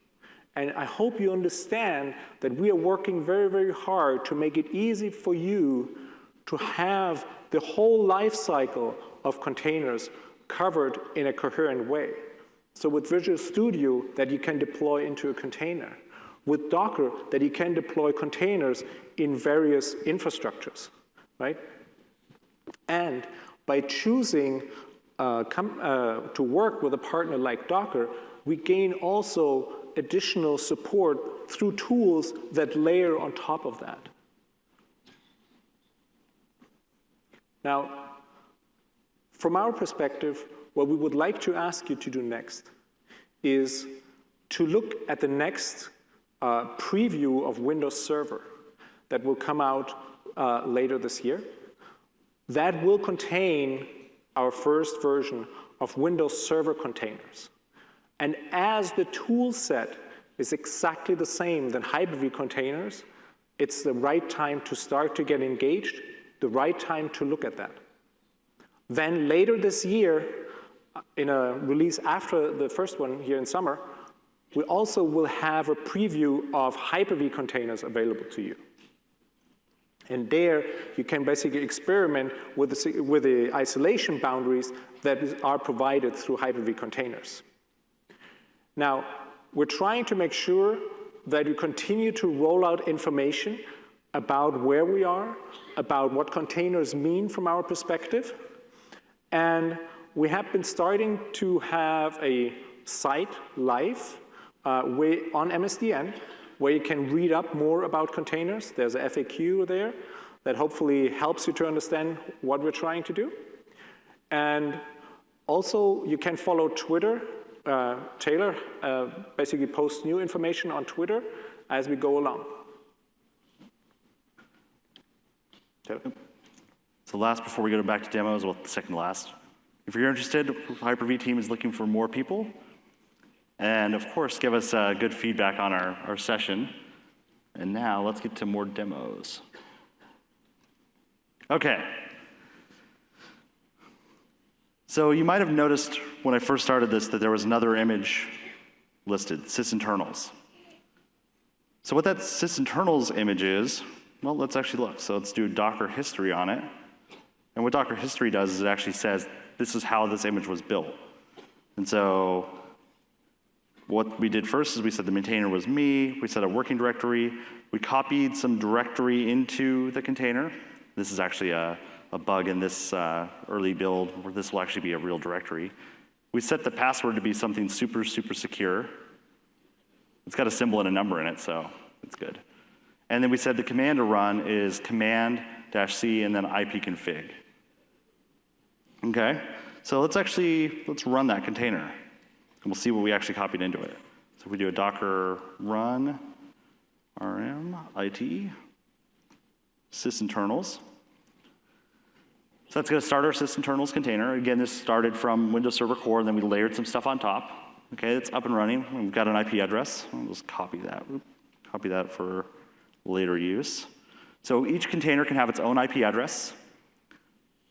And I hope you understand that we are working very, very hard to make it easy for you to have the whole life cycle of containers covered in a coherent way. So with Visual Studio that you can deploy into a container, with Docker that you can deploy containers in various infrastructures, right? And by choosing to work with a partner like Docker, we gain also additional support through tools that layer on top of that. Now, from our perspective, what we would like to ask you to do next is to look at the next preview of Windows Server that will come out later this year. That will contain our first version of Windows Server containers. And as the tool set is exactly the same than Hyper-V containers, it's the right time to start to get engaged, the right time to look at that. Then later this year, in a release after the first one here in summer, we also will have a preview of Hyper-V containers available to you. And there, you can basically experiment with the isolation boundaries that are provided through Hyper-V containers. Now, we're trying to make sure that we continue to roll out information about where we are, about what containers mean from our perspective. And we have been starting to have a site live on MSDN, where you can read up more about containers. There's a FAQ there that hopefully helps you to understand what we're trying to do. And also, you can follow Twitter. Taylor basically posts new information on Twitter as we go along. Taylor? So last, before we go back to demos, well, second to last. If you're interested, Hyper-V team is looking for more people. And of course, give us good feedback on our session. And now let's get to more demos. Okay. So you might have noticed when I first started this that there was another image listed, sysinternals. So what that sysinternals image is, well, let's actually look. So let's do Docker history on it. And what Docker history does is it actually says, this is how this image was built. And so what we did first is we said the maintainer was me, we set a working directory, we copied some directory into the container. This is actually a bug in this early build where this will actually be a real directory. We set the password to be something super, super secure. It's got a symbol and a number in it, so it's good. And then we said the command to run is command-c and then ipconfig. Okay, so let's run that container. And we'll see what we actually copied into it. So if we do a docker run rm it sysinternals. So that's going to start our sysinternals container. Again, this started from Windows Server Core, and then we layered some stuff on top. Okay, it's up and running. We've got an IP address. I'll just copy that. Copy that for later use. So each container can have its own IP address.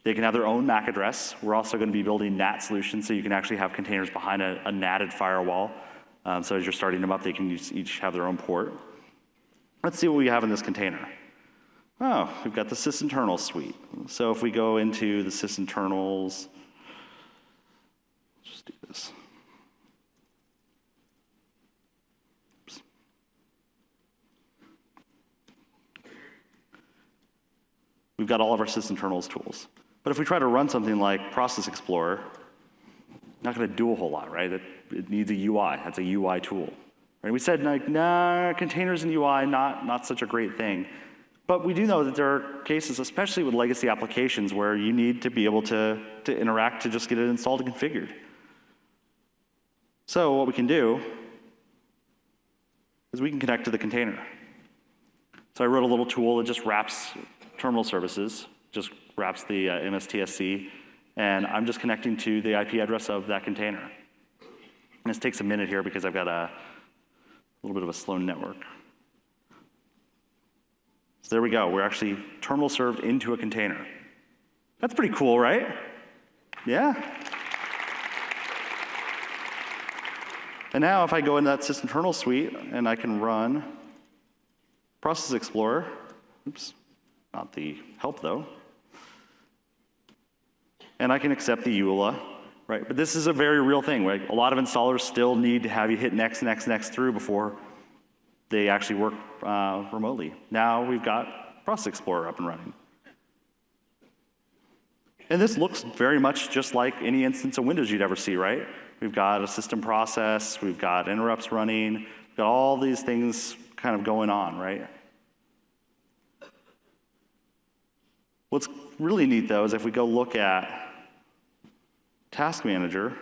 They can have their own MAC address. We're also going to be building NAT solutions, so you can actually have containers behind a NATed firewall. So as you're starting them up, they can each have their own port. Let's see what we have in this container. Oh, we've got the sysinternals suite. So if we go into the sysinternals, just do this. Oops. We've got all of our sysinternals tools. But if we try to run something like Process Explorer, not going to do a whole lot, right? It needs a UI. That's a UI tool. Right? We said, like, nah, containers and UI, not such a great thing. But we do know that there are cases, especially with legacy applications, where you need to be able to interact to just get it installed and configured. So what we can do is we can connect to the container. So I wrote a little tool that just wraps terminal services, just wraps the MSTSC, and I'm just connecting to the IP address of that container. And this takes a minute here because I've got a little bit of a slow network. So there we go. We're actually terminal served into a container. That's pretty cool, right? Yeah? And now if I go into that sysinternal suite and I can run Process Explorer, oops, not the help though, and I can accept the EULA, right? But this is a very real thing, right? A lot of installers still need to have you hit next, next, next through before they actually work remotely. Now we've got Process Explorer up and running. And this looks very much just like any instance of Windows you'd ever see, right? We've got a system process, we've got interrupts running, we've got all these things kind of going on, right? What's really neat, though, is if we go look at Task Manager,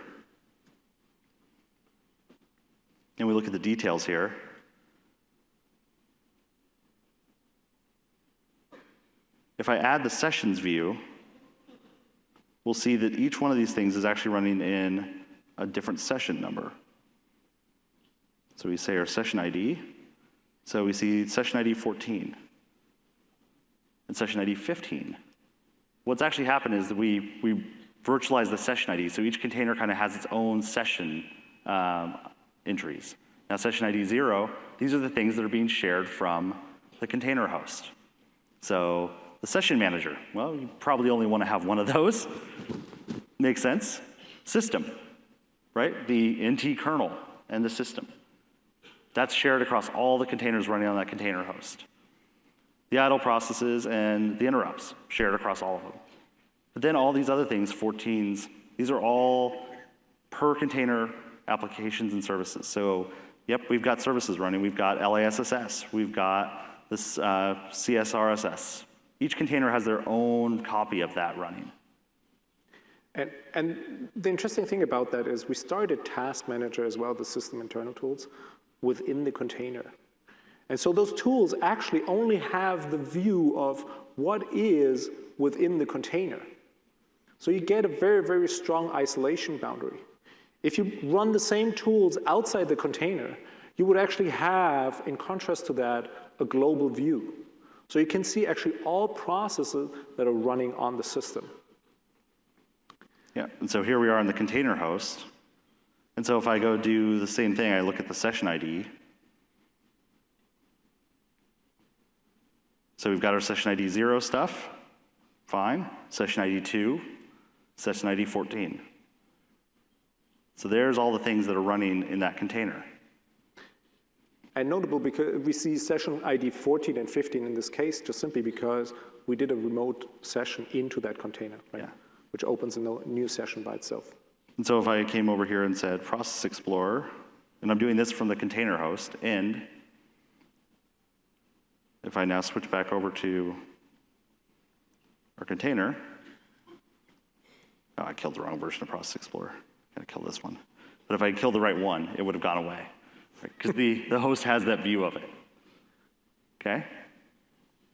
and we look at the details here, if I add the sessions view, we'll see that each one of these things is actually running in a different session number. So we say our session ID. So we see session ID 14 and session ID 15. What's actually happened is that we virtualize the session ID, so each container kind of has its own session entries. Now session ID 0, these are the things that are being shared from the container host. So the session manager, well, you probably only want to have one of those. Makes sense. System, right? The NT kernel and the system. That's shared across all the containers running on that container host. The idle processes and the interrupts, shared across all of them. But then all these other things, 14s, these are all per container applications and services. So, yep, we've got services running. We've got LASSS. We've got this CSRSS. Each container has their own copy of that running. And the interesting thing about that is we started Task Manager as well, the system internal tools, within the container. And so those tools actually only have the view of what is within the container. So you get a very, very strong isolation boundary. If you run the same tools outside the container, you would actually have, in contrast to that, a global view. So you can see actually all processes that are running on the system. Yeah, and so here we are in the container host. And so if I go do the same thing, I look at the session ID. So we've got our session ID 0 stuff, fine. Session ID 2, session ID 14. So there's all the things that are running in that container. And notable because we see session ID 14 and 15 in this case, just simply because we did a remote session into that container, right? Yeah. Which opens a new session by itself. And so if I came over here and said Process Explorer, and I'm doing this from the container host, and if I now switch back over to our container, oh, I killed the wrong version of Process Explorer. Gotta kill this one. But if I killed the right one, it would have gone away. Because the host has that view of it. Okay?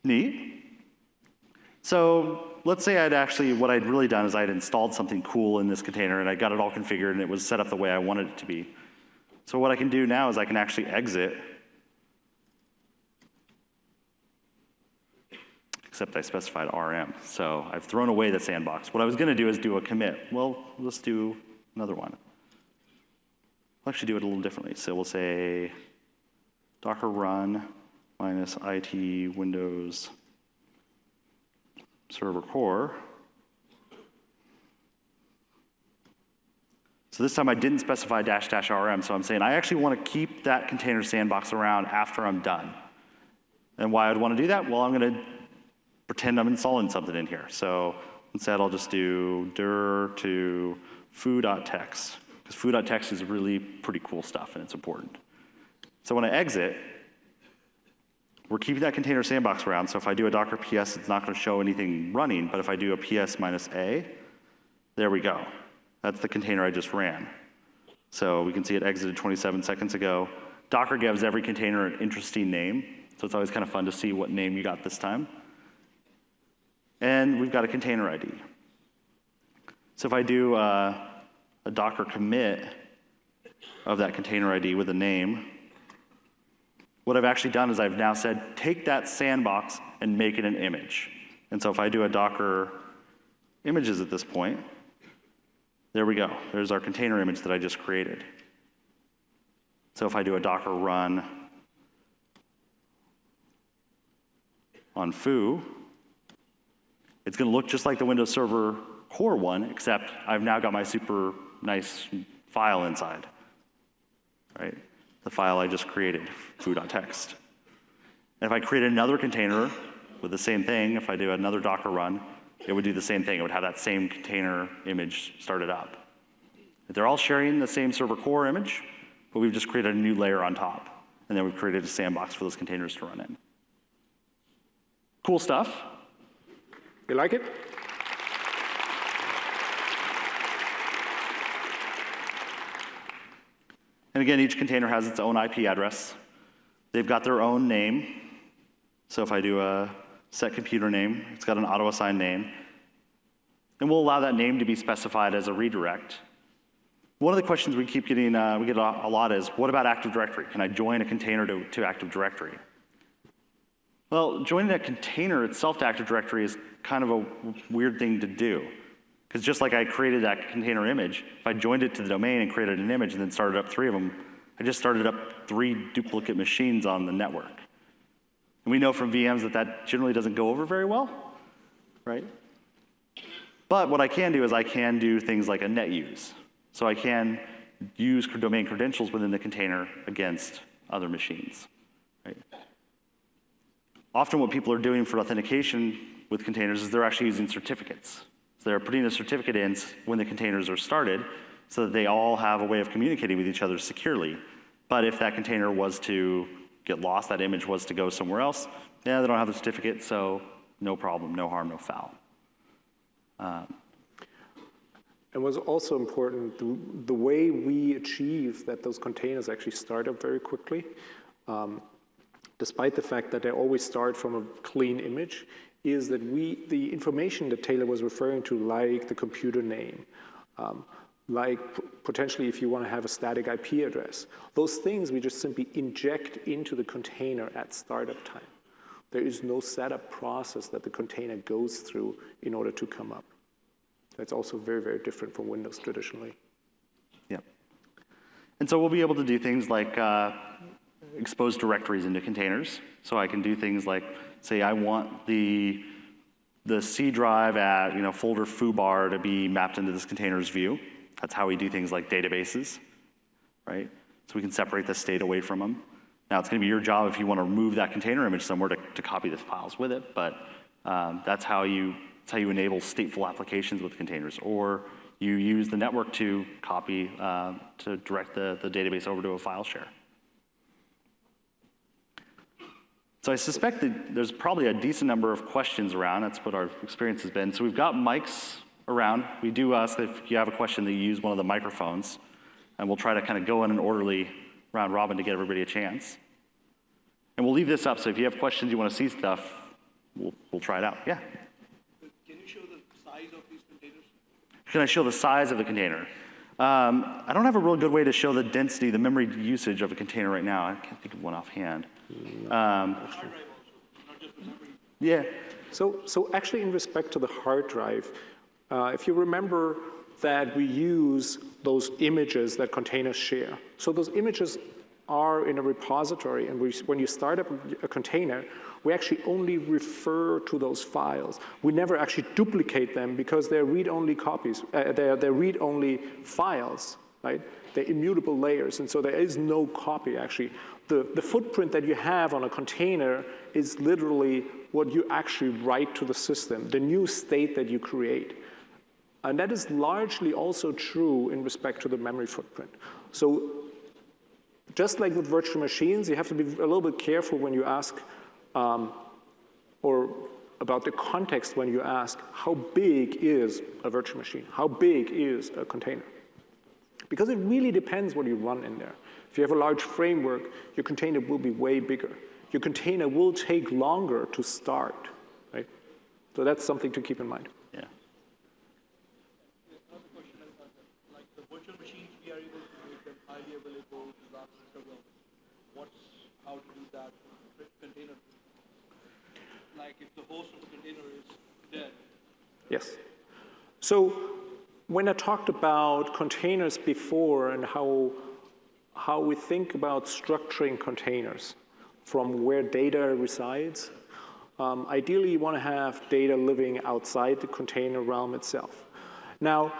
Neat. So let's say what I'd really done is I'd installed something cool in this container and I got it all configured and it was set up the way I wanted it to be. So what I can do now is I can actually exit, except I specified RM. So I've thrown away the sandbox. What I was going to do is do a commit. Well, let's do another one. We'll actually do it a little differently. So we'll say docker run minus IT Windows server core. So this time I didn't specify --RM, so I'm saying I actually want to keep that container sandbox around after I'm done. And why I'd want to do that? Well, I'm going to pretend I'm installing something in here. So instead I'll just do dir to foo.txt, because foo.txt is really pretty cool stuff and it's important. So when I exit, we're keeping that container sandbox around, so if I do a docker ps, it's not going to show anything running, but if I do a ps -a, there we go. That's the container I just ran. So we can see it exited 27 seconds ago. Docker gives every container an interesting name, so it's always kind of fun to see what name you got this time. And we've got a container ID. So if I do a docker commit of that container ID with a name, what I've actually done is I've now said, take that sandbox and make it an image. And so if I do a docker images at this point, there we go. There's our container image that I just created. So if I do a docker run on foo, it's going to look just like the Windows Server core one, except I've now got my super nice file inside, right? the file I just created, foo.txt. And if I create another container with the same thing, if I do another Docker run, it would do the same thing. It would have that same container image started up. They're all sharing the same server core image, but we've just created a new layer on top. And then we've created a sandbox for those containers to run in. Cool stuff. You like it? And again, each container has its own IP address. They've got their own name. So if I do a set computer name, it's got an auto-assigned name. And we'll allow that name to be specified as a redirect. One of the questions we keep getting, we get a lot is, what about Active Directory? Can I join a container to Active Directory? Well, joining a container itself to Active Directory is kind of a weird thing to do. Because just like I created that container image, if I joined it to the domain and created an image and then started up 3 of them, I just started up 3 duplicate machines on the network. And we know from VMs that that generally doesn't go over very well, right? But what I can do is I can do things like a net use. So I can use domain credentials within the container against other machines, right? Often what people are doing for authentication with containers is they're actually using certificates. So they're putting a certificate in when the containers are started so that they all have a way of communicating with each other securely. But if that container was to get lost, that image was to go somewhere else, yeah, they don't have the certificate, so no problem, no harm, no foul. And what's also important, the way we achieve that those containers actually start up very quickly, despite the fact that they always start from a clean image, is that the information that Taylor was referring to, like the computer name, like potentially if you want to have a static IP address, those things we just simply inject into the container at startup time. There is no setup process that the container goes through in order to come up. That's also very, very different from Windows traditionally. Yep. And so we'll be able to do things like expose directories into containers. So I can do things like, say I want the C drive at folder foobar to be mapped into this container's view. That's how we do things like databases, right? So we can separate the state away from them. Now it's going to be your job if you want to remove that container image somewhere to copy the files with it, but that's how you enable stateful applications with containers, or you use the network to copy, to direct the database over to a file share. So I suspect that there's probably a decent number of questions around. That's what our experience has been. So we've got mics around. We do ask that if you have a question that you use one of the microphones, and we'll try to kind of go in an orderly round robin to get everybody a chance. And we'll leave this up, so if you have questions, you want to see stuff, we'll try it out. Yeah? Can you show the size of these containers? Can I show the size of the container? I don't have a real good way to show the density, the memory usage of a container right now. I can't think of one offhand. Yeah. So actually in respect to the hard drive, if you remember that we use those images that containers share. So those images are in a repository, and when you start up a container, we actually only refer to those files. We never actually duplicate them because they're read-only copies. They're read-only files, right? They're immutable layers, and so there is no copy actually. The footprint that you have on a container is literally what you actually write to the system, the new state that you create. And that is largely also true in respect to the memory footprint. So just like with virtual machines, you have to be a little bit careful when you ask, or about the context when you ask, how big is a virtual machine? How big is a container? Because it really depends what you run in there. If you have a large framework, your container will be way bigger. Your container will take longer to start, right? So that's something to keep in mind. Yeah. Another question is, like the virtual machines, we are able to make them highly available, disaster level. How to do that with container? Like if the host of the container is dead. Yes. So when I talked about containers before and how we think about structuring containers from where data resides, ideally you want to have data living outside the container realm itself. Now,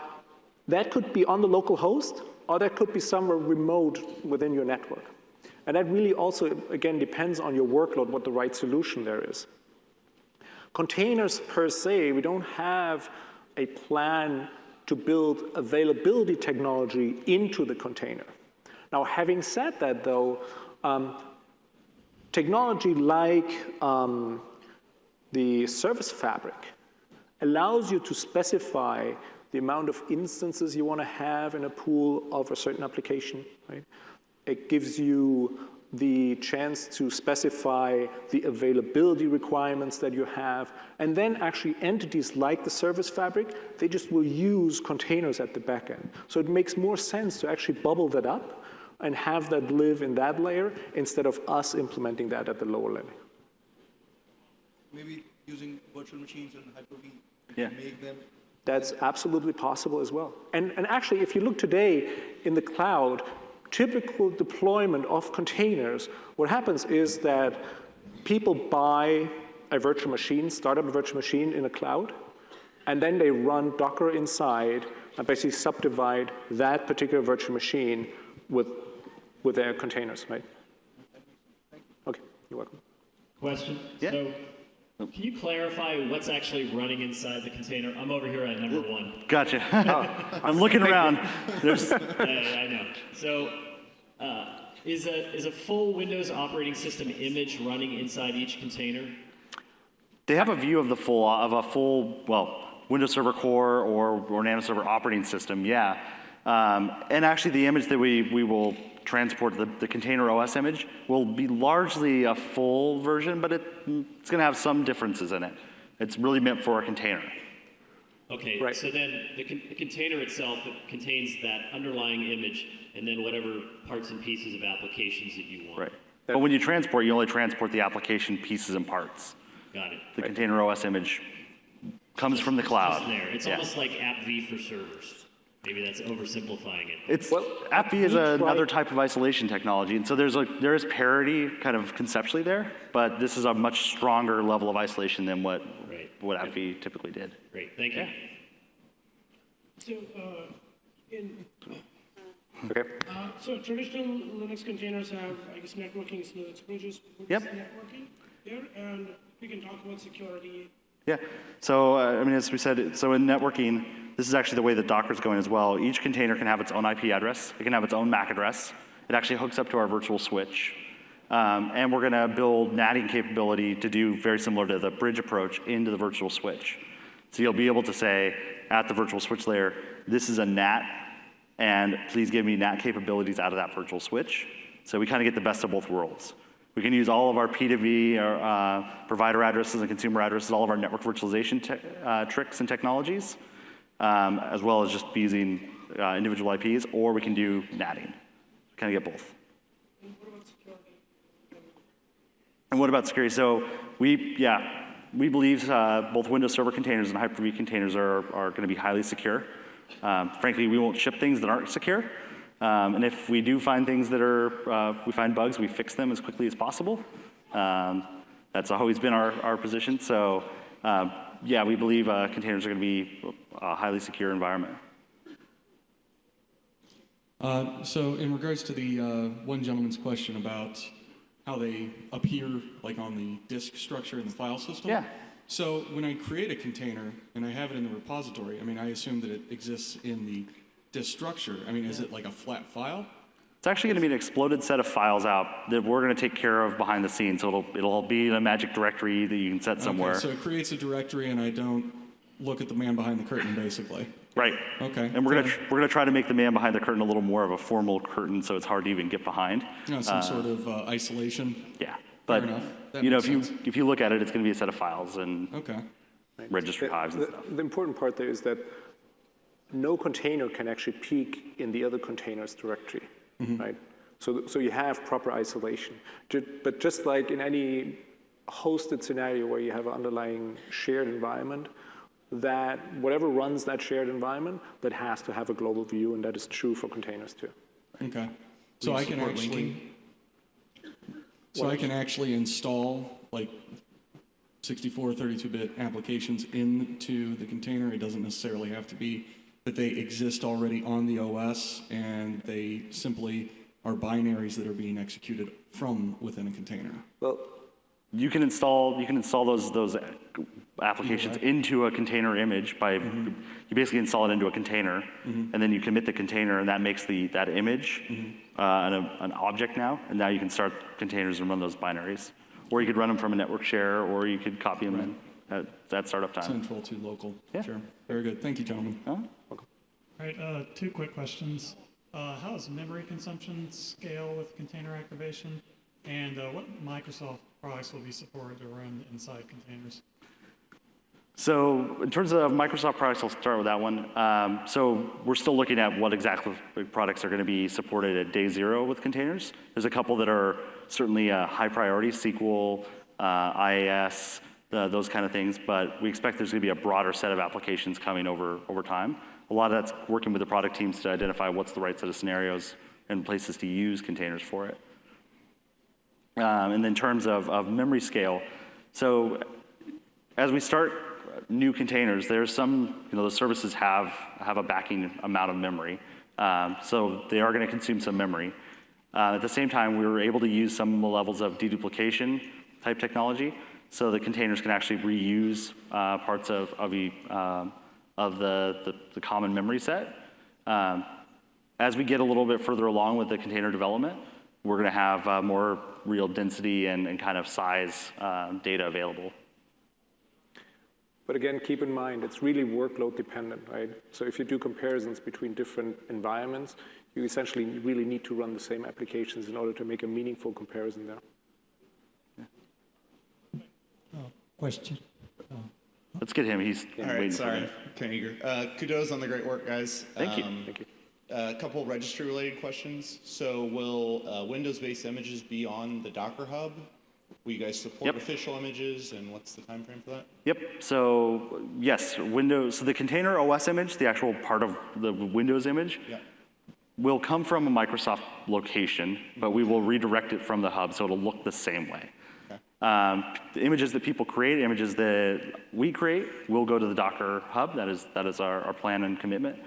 that could be on the local host, or that could be somewhere remote within your network. And that really also, again, depends on your workload, what the right solution there is. Containers per se, we don't have a plan to build availability technology into the container. Now, having said that, though, technology like the service fabric allows you to specify the amount of instances you want to have in a pool of a certain application, right? It gives you the chance to specify the availability requirements that you have, and then actually entities like the service fabric, they just will use containers at the back end. So it makes more sense to actually bubble that up and have that live in that layer instead of us implementing that at the lower level. Maybe using virtual machines and Hyper-V Yeah. make them. That's absolutely possible as well. And actually, if you look today in the cloud, typical deployment of containers, what happens is that people buy a virtual machine, start up a virtual machine in a cloud, and then they run Docker inside and basically subdivide that particular virtual machine with their containers, right? Okay, you're welcome. Question? Yeah. So, can you clarify what's actually running inside the container? I'm over here at number 1. Gotcha. I'm looking around. There's, I know. So, is a full Windows operating system image running inside each container? they have a view of the full, well, Windows Server Core or Nano Server operating system, yeah. And actually the image that we will transport, the container OS image, will be largely a full version, but it's going to have some differences in it. It's really meant for a container. Okay, Right. so then the container itself contains that underlying image and then whatever parts and pieces of applications that you want. Right. But when you transport, you only transport the application pieces and parts. Got it. The container OS image comes from the cloud. Just there. It's Yeah. almost like AppV for servers. Maybe that's oversimplifying it. It's Well, AppV is we tried- another type of isolation technology, and so there is parity kind of conceptually there, but this is a much stronger level of isolation than what Right. AppV typically did. Great, thank you. So, Okay. so traditional Linux containers have, I guess, networking, so it's bridges. What's Yep. networking there, and we can talk about security. Yeah. So, I mean, as we said, so in networking, this is actually the way that Docker's going as well. Each container can have its own IP address. It can have its own MAC address. It actually hooks up to our virtual switch. And we're going to build NATing capability to do very similar to the bridge approach into the virtual switch. So you'll be able to say at the virtual switch layer, this is a NAT, and please give me NAT capabilities out of that virtual switch. So we kind of get the best of both worlds. We can use all of our P2V, our provider addresses and consumer addresses, all of our network virtualization tricks and technologies, as well as just using individual IPs, or we can do NATing. Kind of get both. And what about security? And what about security? So we believe both Windows Server containers and Hyper-V containers are going to be highly secure. Frankly, we won't ship things that aren't secure. And if we do find things that are, we find bugs, we fix them as quickly as possible. That's always been our position. So yeah, we believe containers are going to be a highly secure environment. So in regards to the one gentleman's question about how they appear like on the disk structure in the file system. Yeah. So when I create a container and I have it in the repository, I mean, I assume that it exists in the disk structure. I mean, is it like a flat file? It's actually going to be an exploded set of files out that we're going to take care of behind the scenes. So it'll be in a magic directory that you can set somewhere. Okay, so it creates a directory and I don't look at the man behind the curtain, basically. Right. Okay. And we're gonna try to make the man behind the curtain a little more of a formal curtain, so it's hard to even get behind. You know, some sort of isolation. Yeah. But enough. That you know, makes if you look at it, it's going to be a set of files and Okay. registry hives and stuff. The important part there is that no container can actually peek in the other container's directory, right? So you have proper isolation. But just like in any hosted scenario where you have an underlying shared environment, that whatever runs that shared environment, that has to have a global view, and that is true for containers too. Okay. So I can actually. So I can actually install like 64, 32-bit applications into the container. It doesn't necessarily have to be that they exist already on the OS and they simply are binaries that are being executed from within a container. Well, You can install those applications into a container image by you basically install it into a container, and then you commit the container, and that makes that image an object now, and now you can start containers and run those binaries, or you could run them from a network share, or you could copy them in at startup time. Central to local. Yeah. Sure. Very good. Thank you, gentlemen. Huh? All right, two quick questions. How does memory consumption scale with container activation? And what Microsoft products will be supported to run inside containers? So in terms of Microsoft products, I'll start with that one. So we're still looking at what exactly products are going to be supported at day zero with containers. There's a couple that are certainly high priority, SQL, IIS, those kind of things, but we expect there's going to be a broader set of applications coming over time. A lot of that's working with the product teams to identify what's the right set of scenarios and places to use containers for it. And in terms of memory scale, so as we start new containers, there's some, the services have a backing amount of memory. So they are going to consume some memory. At the same time, we were able to use some levels of deduplication type technology, so the containers can actually reuse parts of the common memory set. As we get a little bit further along with the container development, we're going to have more real density and kind of size data available. but again, keep in mind, it's really workload dependent, right? So if you do comparisons between different environments, you essentially really need to run the same applications in order to make a meaningful comparison there. Question. Let's get him. He's All waiting right, for sorry, me. kind of eager. Kudos on the great work, guys. Thank you. Thank you. A couple registry-related questions. So will Windows-based images be on the Docker Hub? Will you guys support Yep. official images, and what's the time frame for that? Yep, so yes, Windows, so the container OS image, the actual part of the Windows image, Yeah. will come from a Microsoft location, but we will redirect it from the hub so it'll look the same way. Okay. The images that people create, images that we create, will go to the Docker hub. That is our plan and commitment.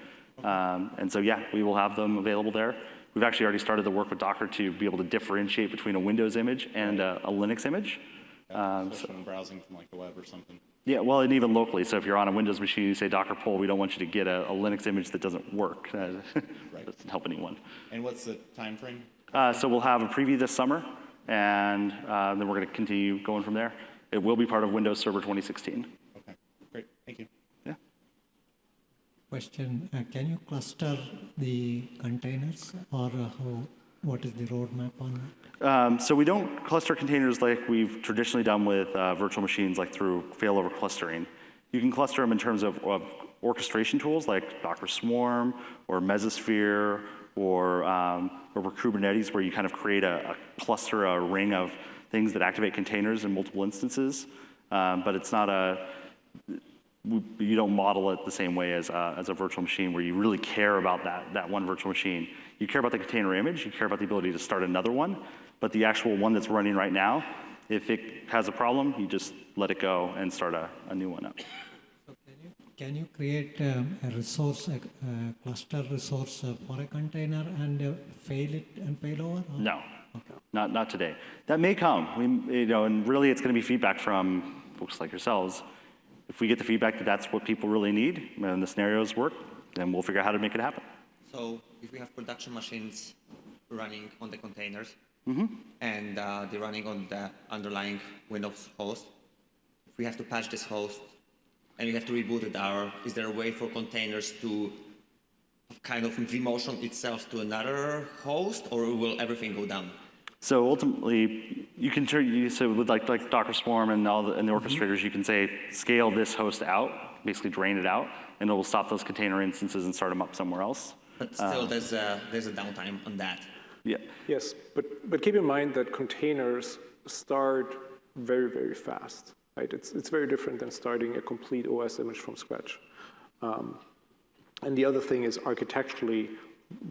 And so yeah, we will have them available there. We've actually already started the work with Docker to be able to differentiate between a Windows image and a Linux image. Especially when browsing from like the web or something. Yeah, well, and even locally. So if you're on a Windows machine, you say Docker pull, we don't want you to get a Linux image that doesn't work. That doesn't help anyone. And what's the time frame? So we'll have a preview this summer, and then we're going to continue going from there. It will be part of Windows Server 2016. Okay, great, thank you. Yeah. Question, can you cluster the containers, or what is the roadmap on that? So we don't cluster containers like we've traditionally done with virtual machines, like through failover clustering. You can cluster them in terms of orchestration tools like Docker Swarm or Mesosphere or Kubernetes, where you kind of create a cluster, a ring of things that activate containers in multiple instances. But it's not you don't model it the same way as a virtual machine where you really care about that one virtual machine. You care about the container image, you care about the ability to start another one, but the actual one that's running right now, if it has a problem, you just let it go and start a new one up. So can you create a resource, a cluster resource for a container and fail it and fail over? Or? No, not today. That may come, and really it's going to be feedback from folks like yourselves. If we get the feedback that that's what people really need and the scenarios work, then we'll figure out how to make it happen. So if we have production machines running on the containers and they're running on the underlying Windows host, if we have to patch this host and we have to reboot it, is there a way for containers to kind of vMotion itself to another host, or will everything go down? So ultimately, you can so with like Docker Swarm and all the orchestrators, you can say scale this host out, basically drain it out, and it will stop those container instances and start them up somewhere else. But still, there's a downtime on that. Yeah. Yes, but keep in mind that containers start very, very fast, right? It's very different than starting a complete OS image from scratch. And the other thing is architecturally,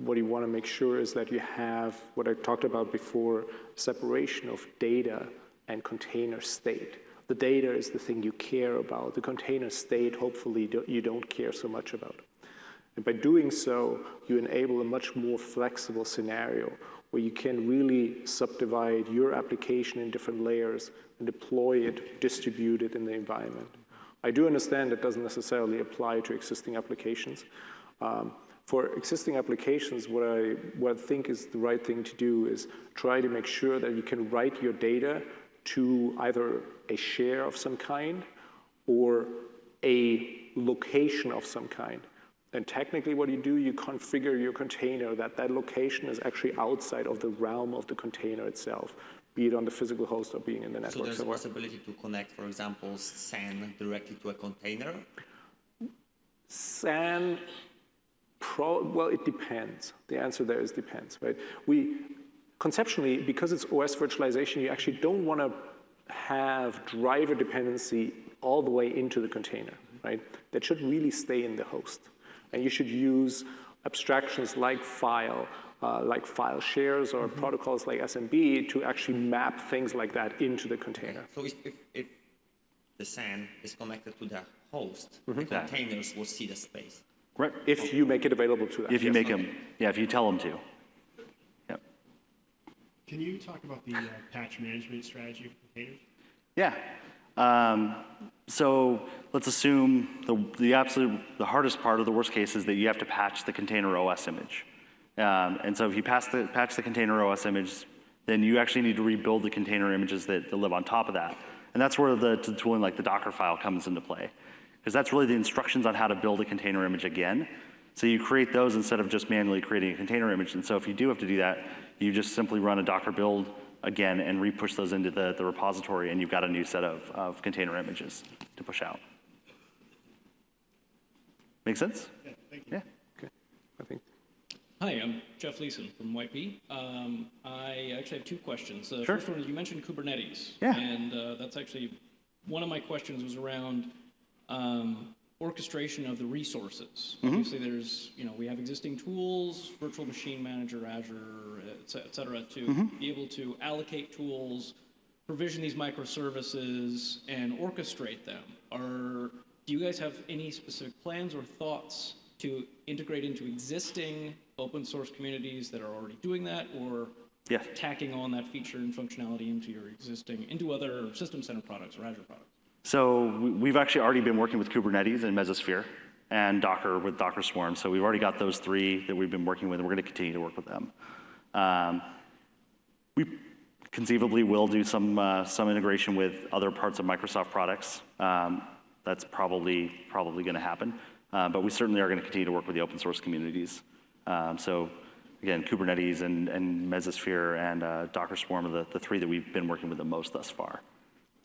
what you want to make sure is that you have what I talked about before, separation of data and container state. The data is the thing you care about. The container state, hopefully, you don't care so much about. And by doing so, you enable a much more flexible scenario where you can really subdivide your application in different layers and deploy it, distribute it in the environment. I do understand that doesn't necessarily apply to existing applications. For existing applications, what I think is the right thing to do is try to make sure that you can write your data to either a share of some kind or a location of some kind. And technically what you do, you configure your container that that location is actually outside of the realm of the container itself, be it on the physical host or being in the network. So there's somewhere. a possibility to connect, for example, SAN directly to a container? SAN, well, it depends. The answer there is depends, right? Conceptually, because it's OS virtualization, you actually don't want to have driver dependency all the way into the container, right? That should really stay in the host. And you should use abstractions like file shares or protocols like SMB to actually map things like that into the container. So if the SAN is connected to the host, the containers will see the space. Right. If you make it available to them. If you make them, if you tell them to. Yep. Can you talk about the patch management strategy for containers? Yeah. So let's assume the hardest part of the worst case is that you have to patch the container OS image. And so if you patch the container OS image, then you actually need to rebuild the container images that live on top of that. And that's where the tooling like the Docker file comes into play. Because that's really the instructions on how to build a container image again. So you create those instead of just manually creating a container image. And so if you do have to do that, you just simply run a Docker build again and re-push those into the repository, and you've got a new set of container images to push out. Make sense? Yeah, thank you. Yeah. Okay, I think. Hi, I'm Jeff Leeson from YP. I actually have two questions. The Sure. first one is you mentioned Kubernetes. Yeah. And that's actually, one of my questions was around orchestration of the resources. Obviously there's, we have existing tools, Virtual Machine Manager, Azure, et cetera, to be able to allocate tools, provision these microservices, and orchestrate them. Do you guys have any specific plans or thoughts to integrate into existing open source communities that are already doing that, or Yes. tacking on that feature and functionality into other System Center products or Azure products? So we've actually already been working with Kubernetes and Mesosphere and Docker with Docker Swarm. So we've already got those three that we've been working with, and we're going to continue to work with them. We conceivably will do some integration with other parts of Microsoft products. That's probably going to happen. But we certainly are going to continue to work with the open source communities. So again, Kubernetes and Mesosphere and Docker Swarm are the three that we've been working with the most thus far.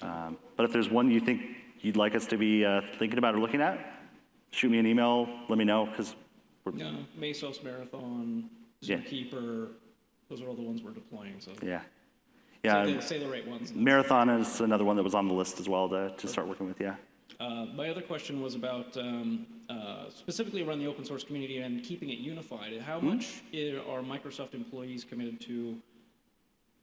But if there's one you think you'd like us to be thinking about or looking at, shoot me an email, let me know, because Mesos, Marathon, Zookeeper, those are all the ones we're deploying. So say the right ones. Marathon is another one that was on the list as well to start working with, yeah. My other question was about specifically around the open source community and keeping it unified. How much are Microsoft employees committed to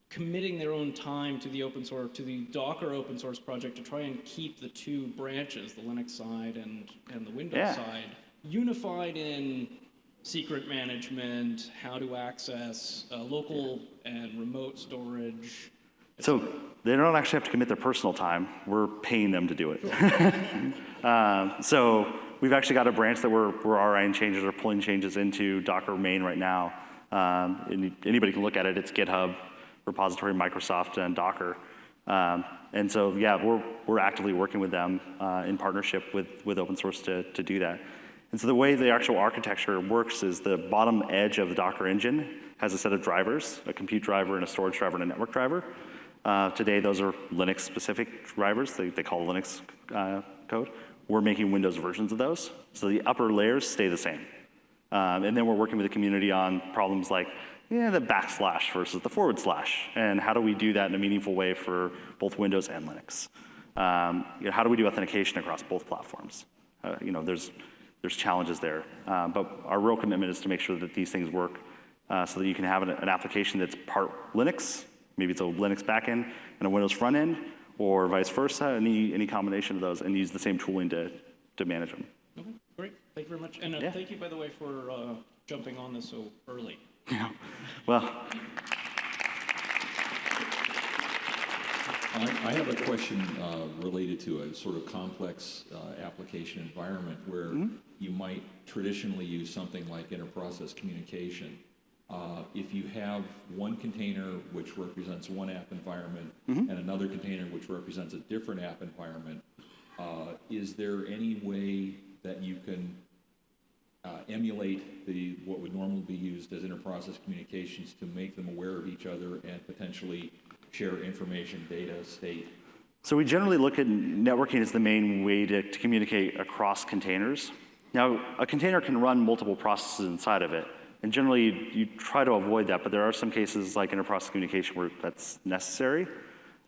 committing their own time to the open source, to the Docker open source project to try and keep the two branches, the Linux side and the Windows side, unified in secret management, how to access local and remote storage? So they don't actually have to commit their personal time. We're paying them to do it. So we've actually got a branch that we're RIing changes or pulling changes into Docker main right now. Anybody can look at it. It's GitHub repository, Microsoft, and Docker. And so, yeah, we're actively working with them in partnership with open source to do that. And so the way the actual architecture works is the bottom edge of the Docker engine has a set of drivers, a compute driver and a storage driver and a network driver. Today, those are Linux-specific drivers. They call Linux code. We're making Windows versions of those. So the upper layers stay the same. And then we're working with the community on problems like the backslash versus the forward slash. And how do we do that in a meaningful way for both Windows and Linux? How do we do authentication across both platforms? There's challenges there. But our real commitment is to make sure that these things work so that you can have an application that's part Linux. Maybe it's a Linux backend and a Windows front end, or vice versa, any combination of those, and use the same tooling to manage them. Okay, great. Thank you very much. And thank you, by the way, for jumping on this so early. Yeah. Well, I have a question related to a sort of complex application environment where you might traditionally use something like inter-process communication. If you have one container which represents one app environment and another container which represents a different app environment, is there any way that you can emulate what would normally be used as inter-process communications to make them aware of each other and potentially share information, data, state? so we generally look at networking as the main way to communicate across containers. Now, a container can run multiple processes inside of it, and generally you try to avoid that, but there are some cases like inter-process communication where that's necessary.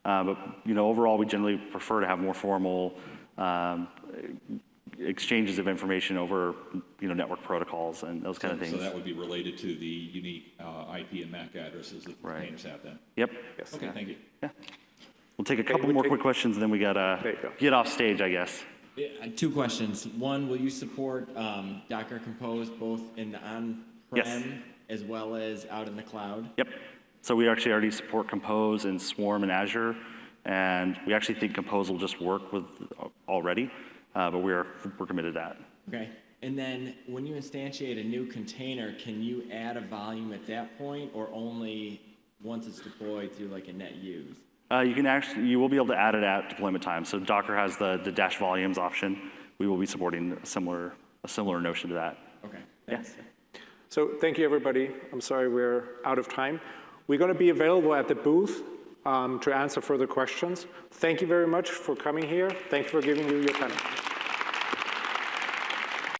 But overall, we generally prefer to have more formal exchanges of information over network protocols and those kind of things. So that would be related to the unique IP and MAC addresses that the containers have then? Yep. Yes. Okay, thank you. Yeah. We'll take a couple more quick questions, and then we gotta get off stage, I guess. Yeah, 2 questions. One, will you support Docker Compose both in the on-prem as well as out in the cloud? Yep. So we actually already support Compose in Swarm and Azure, and we actually think Compose will just work with already, but we're committed to that. Okay. And then when you instantiate a new container, can you add a volume at that point, or only once it's deployed through like a net use? You will be able to add it at deployment time. So Docker has the dash volumes option. We will be supporting a similar notion to that. Okay, thanks. Yeah. So thank you, everybody. I'm sorry we're out of time. We're going to be available at the booth to answer further questions. Thank you very much for coming here. Thanks for giving you your time.